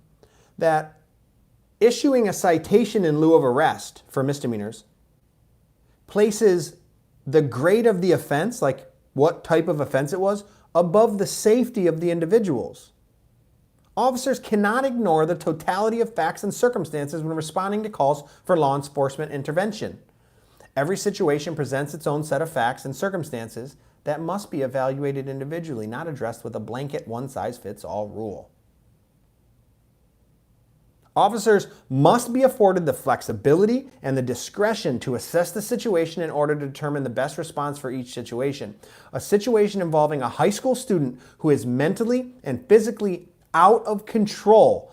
that issuing a citation in lieu of arrest for misdemeanors places the grade of the offense, like what type of offense it was, above the safety of the individuals. Officers cannot ignore the totality of facts and circumstances when responding to calls for law enforcement intervention. Every situation presents its own set of facts and circumstances that must be evaluated individually, not addressed with a blanket one-size-fits-all rule. Officers must be afforded the flexibility and the discretion to assess the situation in order to determine the best response for each situation. A situation involving a high school student who is mentally and physically out of control,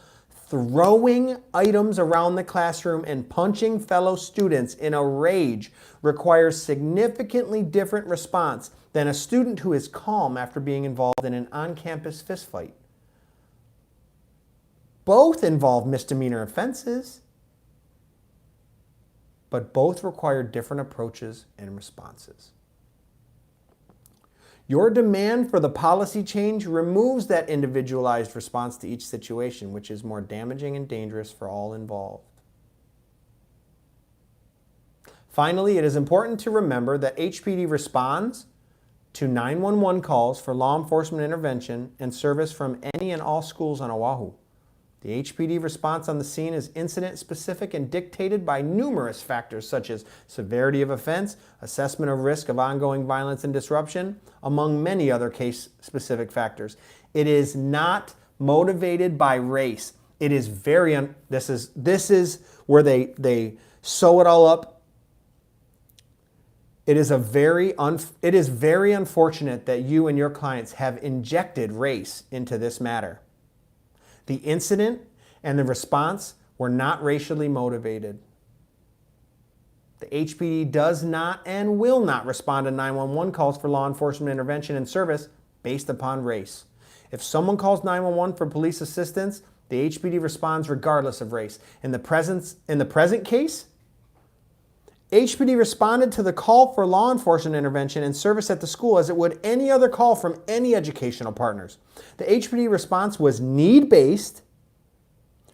throwing items around the classroom and punching fellow students in a rage requires significantly different response than a student who is calm after being involved in an on-campus fistfight. Both involve misdemeanor offenses, but both require different approaches and responses. Your demand for the policy change removes that individualized response to each situation, which is more damaging and dangerous for all involved. Finally, it is important to remember that HPD responds to 911 calls for law enforcement intervention and service from any and all schools on Oahu. The HPD response on the scene is incident-specific and dictated by numerous factors such as severity of offense, assessment of risk of ongoing violence and disruption, among many other case-specific factors. It is not motivated by race. It is this is where they sew it all up. It is very unfortunate that you and your clients have injected race into this matter. The incident and the response were not racially motivated. The HPD does not and will not respond to 911 calls for law enforcement intervention and service based upon race. If someone calls 911 for police assistance, the HPD responds regardless of race. In the present case, HPD responded to the call for law enforcement intervention and service at the school as it would any other call from any educational partners. The HPD response was need-based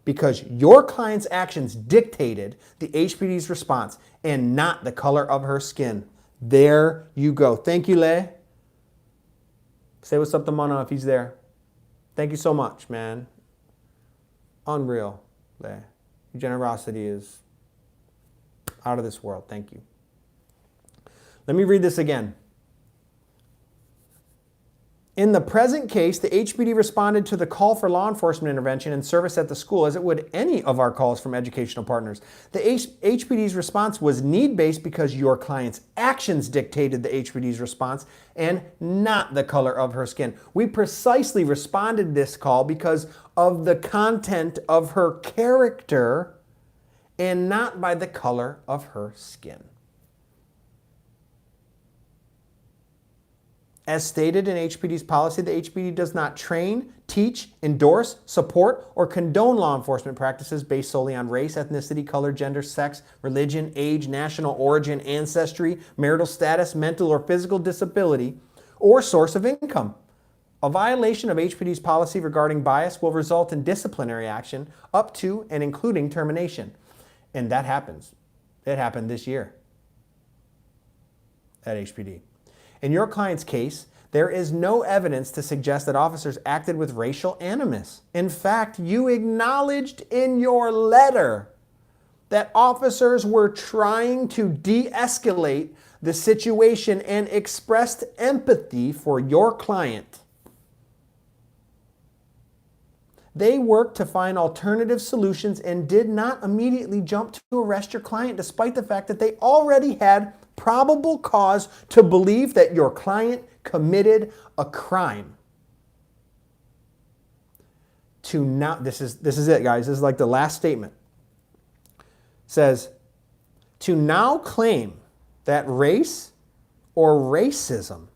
because your client's actions dictated the HPD's response and not the color of her skin. There you go. Thank you, Lei. Say what's up to Mana if he's there. Thank you so much, man. Unreal, Lei. Your generosity is out of this world. Thank you. Let me read this again. In the present case, the HPD responded to the call for law enforcement intervention and service at the school as it would any of our calls from educational partners. The HPD's response was need-based because your client's actions dictated the HPD's response and not the color of her skin. We precisely responded to this call because of the content of her character and not by the color of her skin. As stated in HPD's policy, the HPD does not train, teach, endorse, support, or condone law enforcement practices based solely on race, ethnicity, color, gender, sex, religion, age, national origin, ancestry, marital status, mental or physical disability, or source of income. A violation of HPD's policy regarding bias will result in disciplinary action up to and including termination. And that happens. It happened this year at HPD. In your client's case, there is no evidence to suggest that officers acted with racial animus. In fact, you acknowledged in your letter that officers were trying to de-escalate the situation and expressed empathy for your client. They worked to find alternative solutions and did not immediately jump to arrest your client, despite the fact that they already had probable cause to believe that your client committed a crime. This is it, guys. This is like the last statement. It says, to now claim that race or racism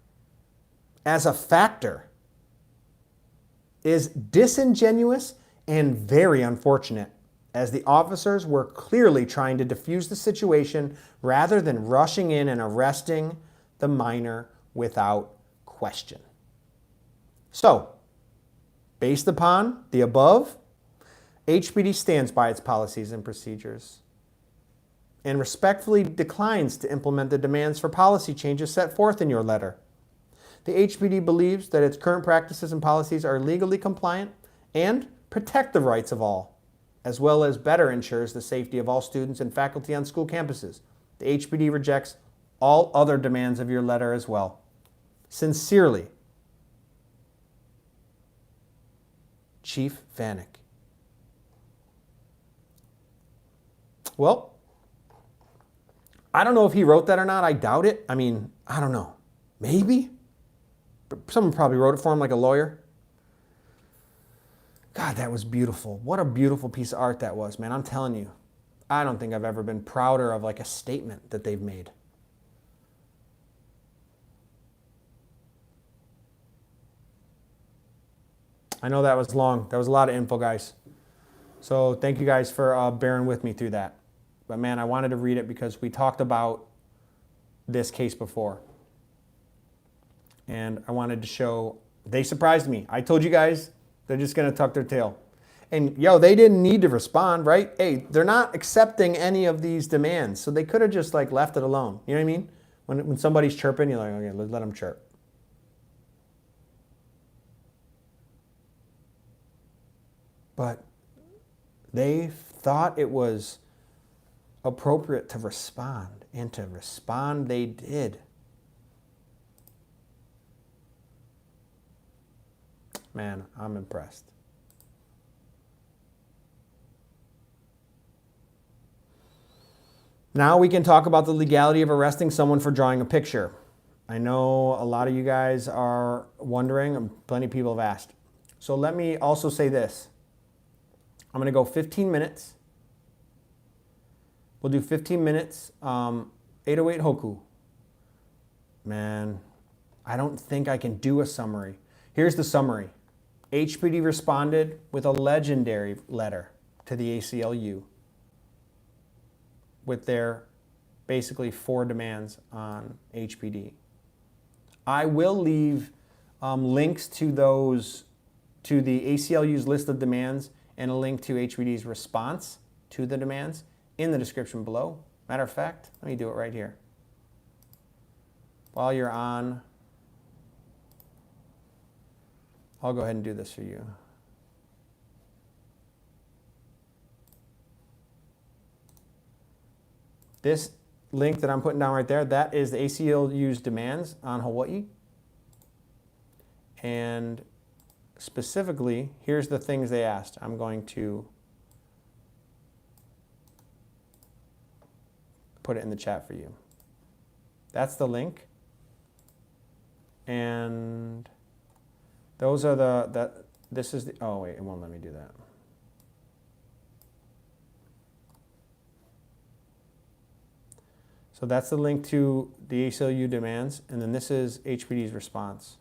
as a factor is disingenuous and very unfortunate, as the officers were clearly trying to defuse the situation rather than rushing in and arresting the minor without question. So, based upon the above, HPD stands by its policies and procedures. and respectfully declines to implement the demands for policy changes set forth in your letter. The HPD believes that its current practices and policies are legally compliant and protect the rights of all, as well as better ensures the safety of all students and faculty on school campuses. The HPD rejects all other demands of your letter as well. Sincerely, Chief Vanek. Well, I don't know if he wrote that or not. I doubt it. I mean, I don't know. Maybe. Someone probably wrote it for him like a lawyer. God, that was beautiful. What a beautiful piece of art that was, man. I'm telling you. I don't think I've ever been prouder of like a statement that they've made. I know that was long. That was a lot of info, guys. So thank you guys for bearing with me through that. But man, I wanted to read it because we talked about this case before. And I wanted to show, they surprised me. I told you guys, they're just going to tuck their tail. And yo, they didn't need to respond, right? Hey, they're not accepting any of these demands. So they could have just like left it alone. You know what I mean? When somebody's chirping, you're like, okay, let them chirp. But they thought it was appropriate to respond, and to respond they did. Man, I'm impressed. Now we can talk about the legality of arresting someone for drawing a picture. I know a lot of you guys are wondering, and plenty of people have asked. So let me also say this. I'm going to go 15 minutes. We'll do 15 minutes, 808 Hoku. Man, I don't think I can do a summary. Here's the summary. HPD responded with a legendary letter to the ACLU with their basically 4 demands on HPD. I will leave links to those, to the ACLU's list of demands and a link to HPD's response to the demands in the description below. Matter of fact, let me do it right here. While you're on, I'll go ahead and do this for you. This link that I'm putting down right there, that is the ACLU's demands on Hawaii. And specifically, here's the things they asked. I'm going to put it in the chat for you. That's the link. And those are this is the, oh wait, it won't let me do that. So that's the link to the ACLU demands, and then this is HPD's response.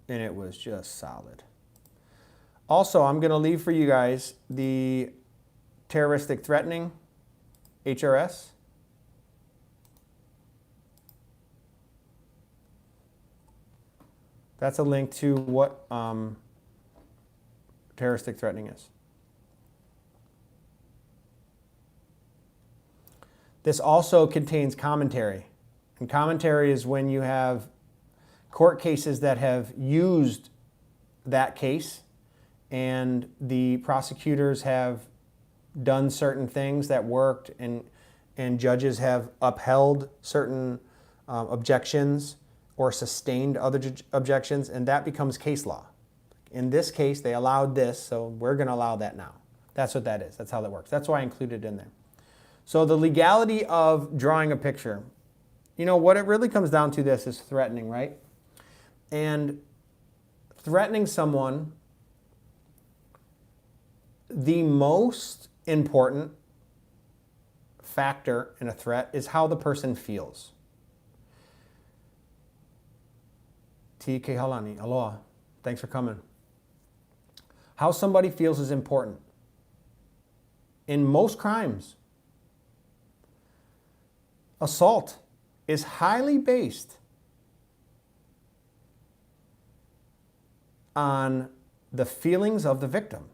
And it was just solid. Also, I'm going to leave for you guys the terroristic threatening, HRS. That's a link to what terroristic threatening is. This also contains commentary. And commentary is when you have court cases that have used that case and the prosecutors have done certain things that worked, and judges have upheld certain objections or sustained other objections, and that becomes case law. In this case, they allowed this, so we're going to allow that now. That's what that is. That's how that works. That's why I included it in there. So the legality of drawing a picture, you know, what it really comes down to this is threatening, right? And threatening someone, the most important factor in a threat is how the person feels. T. K. Halani, aloha. Thanks for coming. How somebody feels is important. In most crimes, assault is highly based on the feelings of the victim.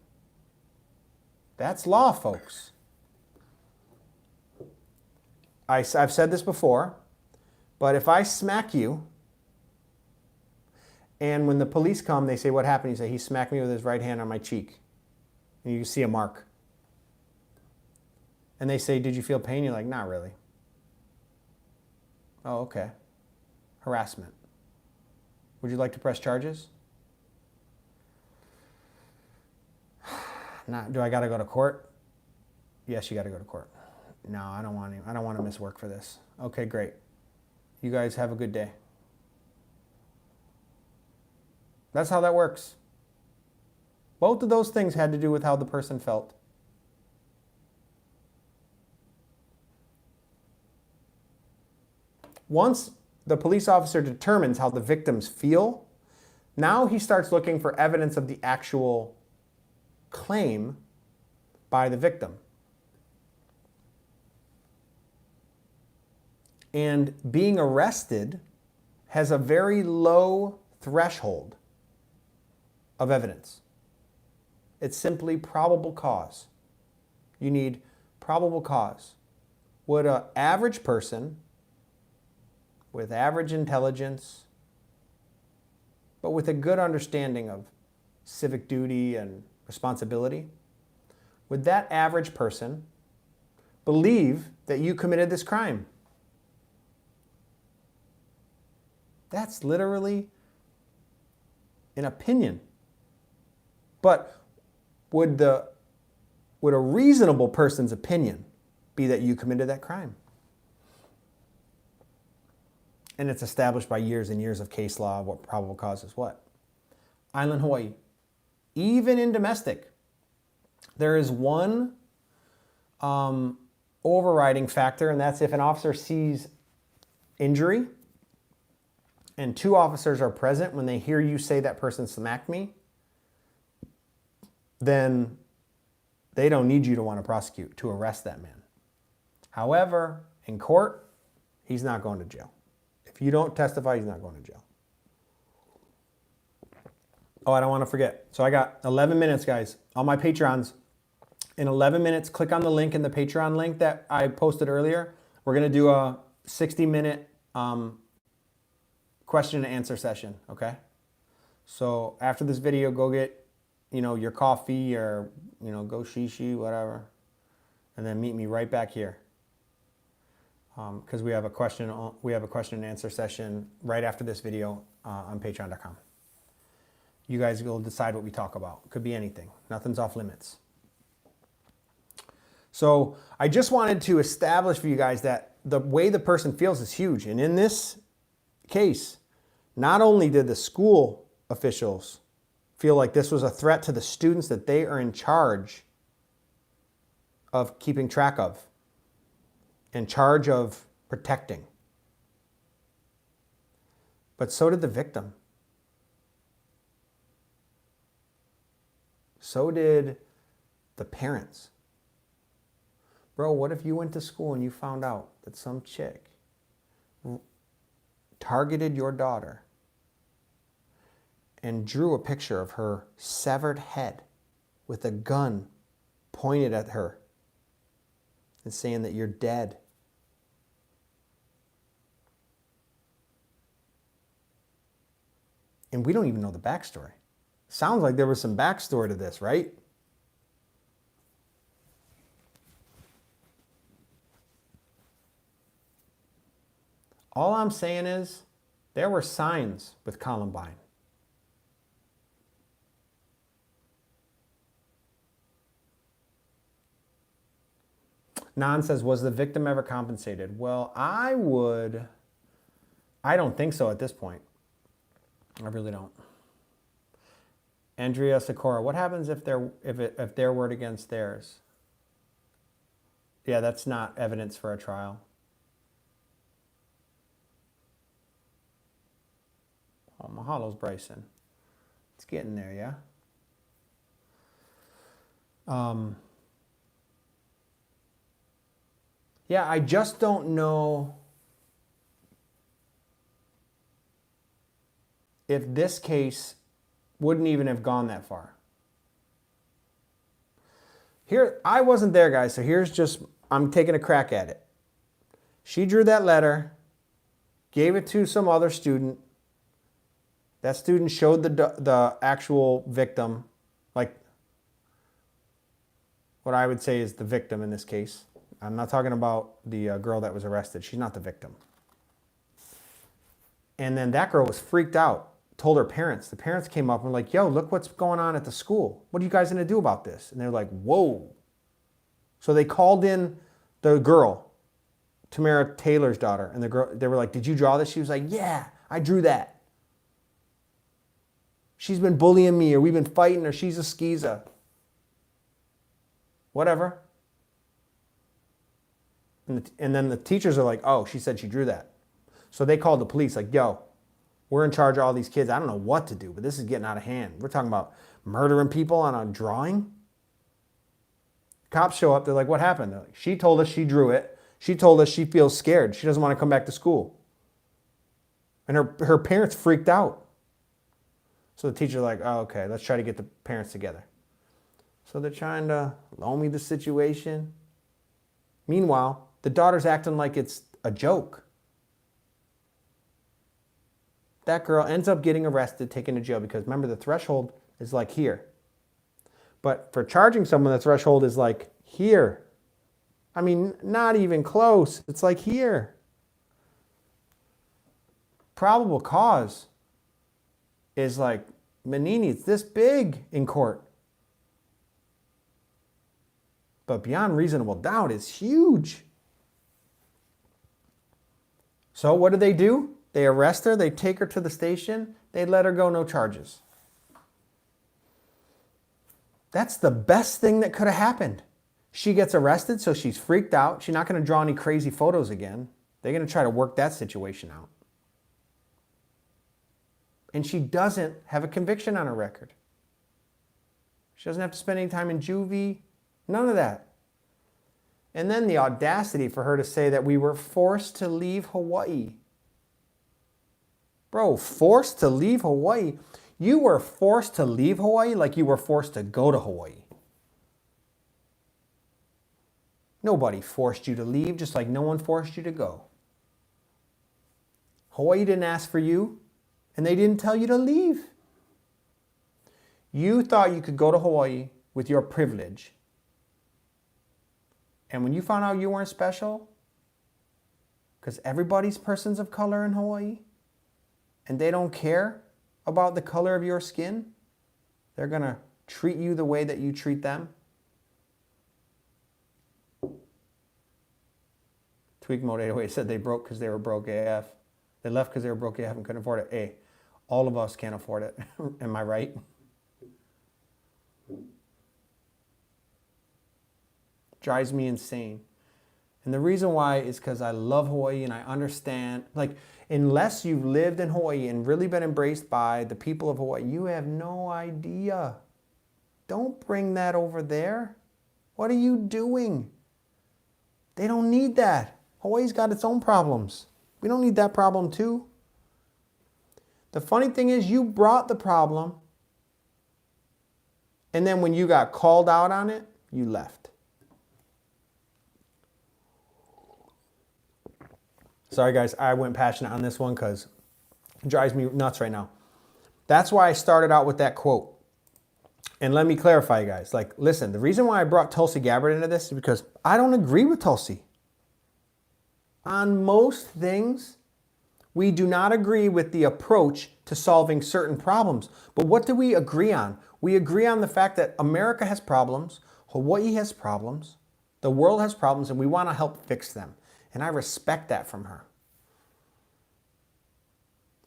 That's law, folks. I've said this before, but if I smack you, and when the police come, they say, what happened? You say, he smacked me with his right hand on my cheek. And you see a mark. And they say, did you feel pain? You're like, not really. Oh, okay. Harassment. Would you like to press charges? Do I got to go to court? Yes, you got to go to court. No, I don't want to miss work for this. Okay, great. You guys have a good day. That's how that works. Both of those things had to do with how the person felt. Once the police officer determines how the victims feel, now he starts looking for evidence of the actual claim by the victim. And being arrested has a very low threshold of evidence. It's simply probable cause. You need probable cause. Would an average person with average intelligence, but with a good understanding of civic duty and responsibility, would that average person believe that you committed this crime? That's literally an opinion. But would a reasonable person's opinion be that you committed that crime? And it's established by years and years of case law, what probable cause is what. Island Hawaii. Even in domestic, there is one overriding factor, and that's if an officer sees injury and two officers are present when they hear you say that person smacked me, then they don't need you to want to prosecute, to arrest that man. However, in court, he's not going to jail. If you don't testify, he's not going to jail. Oh, I don't want to forget. So I got 11 minutes, guys, on my Patrons. In 11 minutes, click on the link in the Patreon link that I posted earlier. We're going to do a 60-minute question and answer session, okay? So after this video, go get, your coffee or, go shishi, whatever. And then meet me right back here. Because we have a question and answer session right after this video on patreon.com. You guys will decide what we talk about. It could be anything. Nothing's off limits. So I just wanted to establish for you guys that the way the person feels is huge. And in this case, not only did the school officials feel like this was a threat to the students that they are in charge of keeping track of, in charge of protecting, but so did the victim. So did the parents. Bro, what if you went to school and you found out that some chick targeted your daughter and drew a picture of her severed head with a gun pointed at her and saying that you're dead? And we don't even know the backstory. Sounds like there was some backstory to this, right? All I'm saying is there were signs with Columbine. Nan says, was the victim ever compensated? Well, I don't think so at this point. I really don't. Andrea Sakura, what happens if their word against theirs? Yeah, that's not evidence for a trial. Oh, mahalo's Bryson. It's getting there, yeah? Yeah, I just don't know if this case wouldn't even have gone that far. Here, I wasn't there, guys, so here's just, I'm taking a crack at it. She drew that letter, gave it to some other student. That student showed the actual victim, like what I would say is the victim in this case. I'm not talking about the girl that was arrested. She's not the victim. And then that girl was freaked out, told her parents. The parents came up and were like, yo, look what's going on at the school. What are you guys going to do about this? And they're like, whoa. So they called in the girl, Tamara Taylor's daughter. And the girl, they were like, did you draw this? She was like, yeah, I drew that. She's been bullying me, or we've been fighting, or she's a skeezer. Whatever. And then the teachers are like, oh, she said she drew that. So they called the police like, yo, we're in charge of all these kids. I don't know what to do, but this is getting out of hand. We're talking about murdering people on a drawing. Cops show up. They're like, what happened? They're like, she told us she drew it. She told us she feels scared. She doesn't want to come back to school. And her parents freaked out. So the teacher's like, oh, okay, let's try to get the parents together. So they're trying to loan me the situation. Meanwhile, the daughter's acting like it's a joke. That girl ends up getting arrested, taken to jail, because remember, the threshold is like here. But for charging someone, the threshold is like here. I mean, not even close. It's like here. Probable cause is like, Manini, it's this big in court. But beyond reasonable doubt is huge. So what do? They arrest her, they take her to the station, they let her go, no charges. That's the best thing that could have happened. She gets arrested, so she's freaked out. She's not going to draw any crazy photos again. They're going to try to work that situation out. And she doesn't have a conviction on her record. She doesn't have to spend any time in juvie. None of that. And then the audacity for her to say that we were forced to leave Hawaii. Bro, forced to leave Hawaii? You were forced to leave Hawaii like you were forced to go to Hawaii. Nobody forced you to leave, just like no one forced you to go. Hawaii didn't ask for you, and they didn't tell you to leave. You thought you could go to Hawaii with your privilege. And when you found out you weren't special, because everybody's persons of color in Hawaii, and they don't care about the color of your skin, they're going to treat you the way that you treat them. Tweak Mode 808 said they broke because they were broke AF. They left because they were broke AF and couldn't afford it. Hey, all of us can't afford it. Am I right? Drives me insane. And the reason why is because I love Hawaii and I understand, like, unless you've lived in Hawaii and really been embraced by the people of Hawaii, you have no idea. Don't bring that over there. What are you doing? They don't need that. Hawaii's got its own problems. We don't need that problem too. The funny thing is, you brought the problem, and then when you got called out on it, you left. Sorry guys, I went passionate on this one because it drives me nuts right now. That's why I started out with that quote. And let me clarify, guys. Like, listen, the reason why I brought Tulsi Gabbard into this is because I don't agree with Tulsi. On most things, we do not agree with the approach to solving certain problems. But what do we agree on? We agree on the fact that America has problems, Hawaii has problems, the world has problems, and we want to help fix them. And I respect that from her.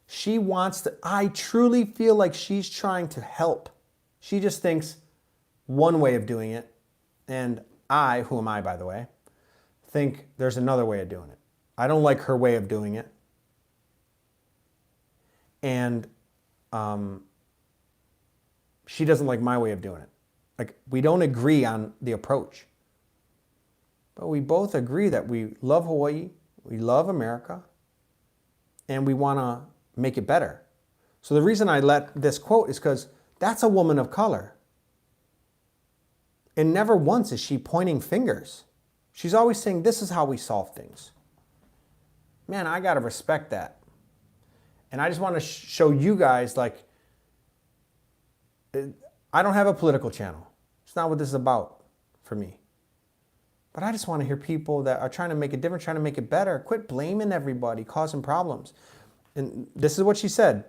She wants to, I truly feel like she's trying to help. She just thinks one way of doing it. And I, who am I, by the way, think there's another way of doing it. I don't like her way of doing it. And she doesn't like my way of doing it. Like, we don't agree on the approach. But we both agree that we love Hawaii, we love America, and we want to make it better. So the reason I let this quote is because That's a woman of color. And never once is she pointing fingers. She's always saying, this is how we solve things. Man, I got to respect that. And I just want to show you guys, like, I don't have a political channel. It's not what this is about for me. But I just want to hear people that are trying to make a difference, trying to make it better. Quit blaming everybody, causing problems. And this is what she said.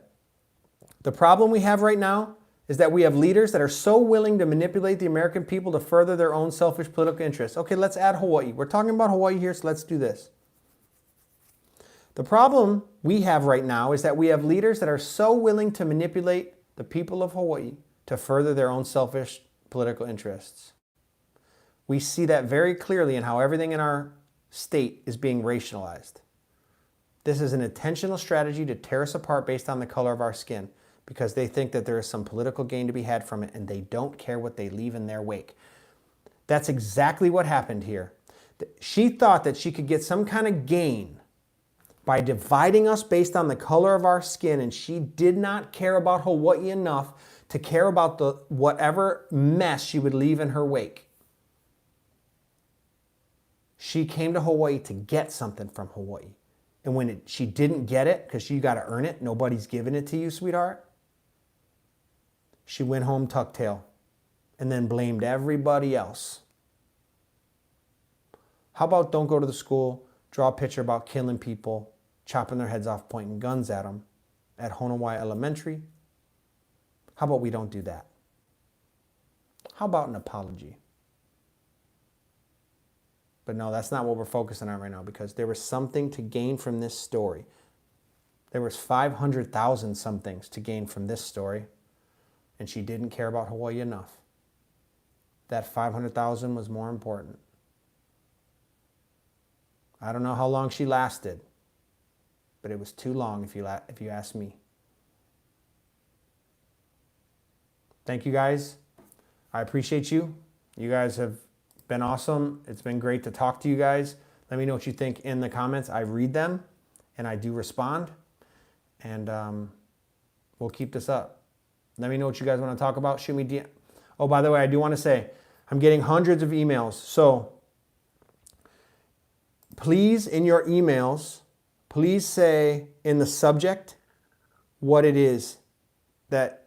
The problem we have right now is that we have leaders that are so willing to manipulate the American people to further their own selfish political interests. Okay, let's add Hawaii. We're talking about Hawaii here, so let's do this. The problem we have right now is that we have leaders that are so willing to manipulate the people of Hawaii to further their own selfish political interests. We see that very clearly in how everything in our state is being racialized. This is an intentional strategy to tear us apart based on the color of our skin, because they think that there is some political gain to be had from it, and they don't care what they leave in their wake. That's exactly what happened here. She thought that she could get some kind of gain by dividing us based on the color of our skin, and she did not care about Hawaii enough to care about the whatever mess she would leave in her wake. She came to Hawaii to get something from Hawaii. And when she didn't get it, because you got to earn it, nobody's giving it to you, sweetheart, she went home tucked tail and then blamed everybody else. How about don't go to the school, draw a picture about killing people, chopping their heads off, pointing guns at them at Honolulu Elementary? How about we don't do that? How about an apology? But no, that's not what we're focusing on right now, because there was something to gain from this story. There was 500,000 somethings to gain from this story, and she didn't care about Hawaii enough. That 500,000 was more important. I don't know how long she lasted, but it was too long if you ask me. Thank you guys. I appreciate you. You guys have been awesome. It's been great to talk to you guys. Let me know what you think in the comments. I read them and I do respond, and we'll keep this up. Let me know what you guys want to talk about. Shoot me DM. Oh, by the way, I do want to say I'm getting hundreds of emails. So please, in your emails, please say in the subject what it is that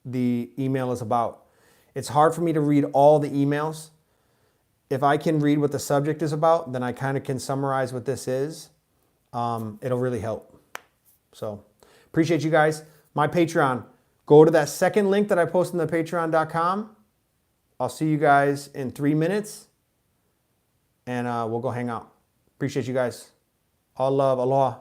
the email is about. It's hard for me to read all the emails. If I can read what the subject is about, then I kind of can summarize what this is. It'll really help. So appreciate you guys. My Patreon, go to that second link that I posted on the patreon.com. I'll see you guys in 3 minutes, and we'll go hang out. Appreciate you guys. All love, aloha.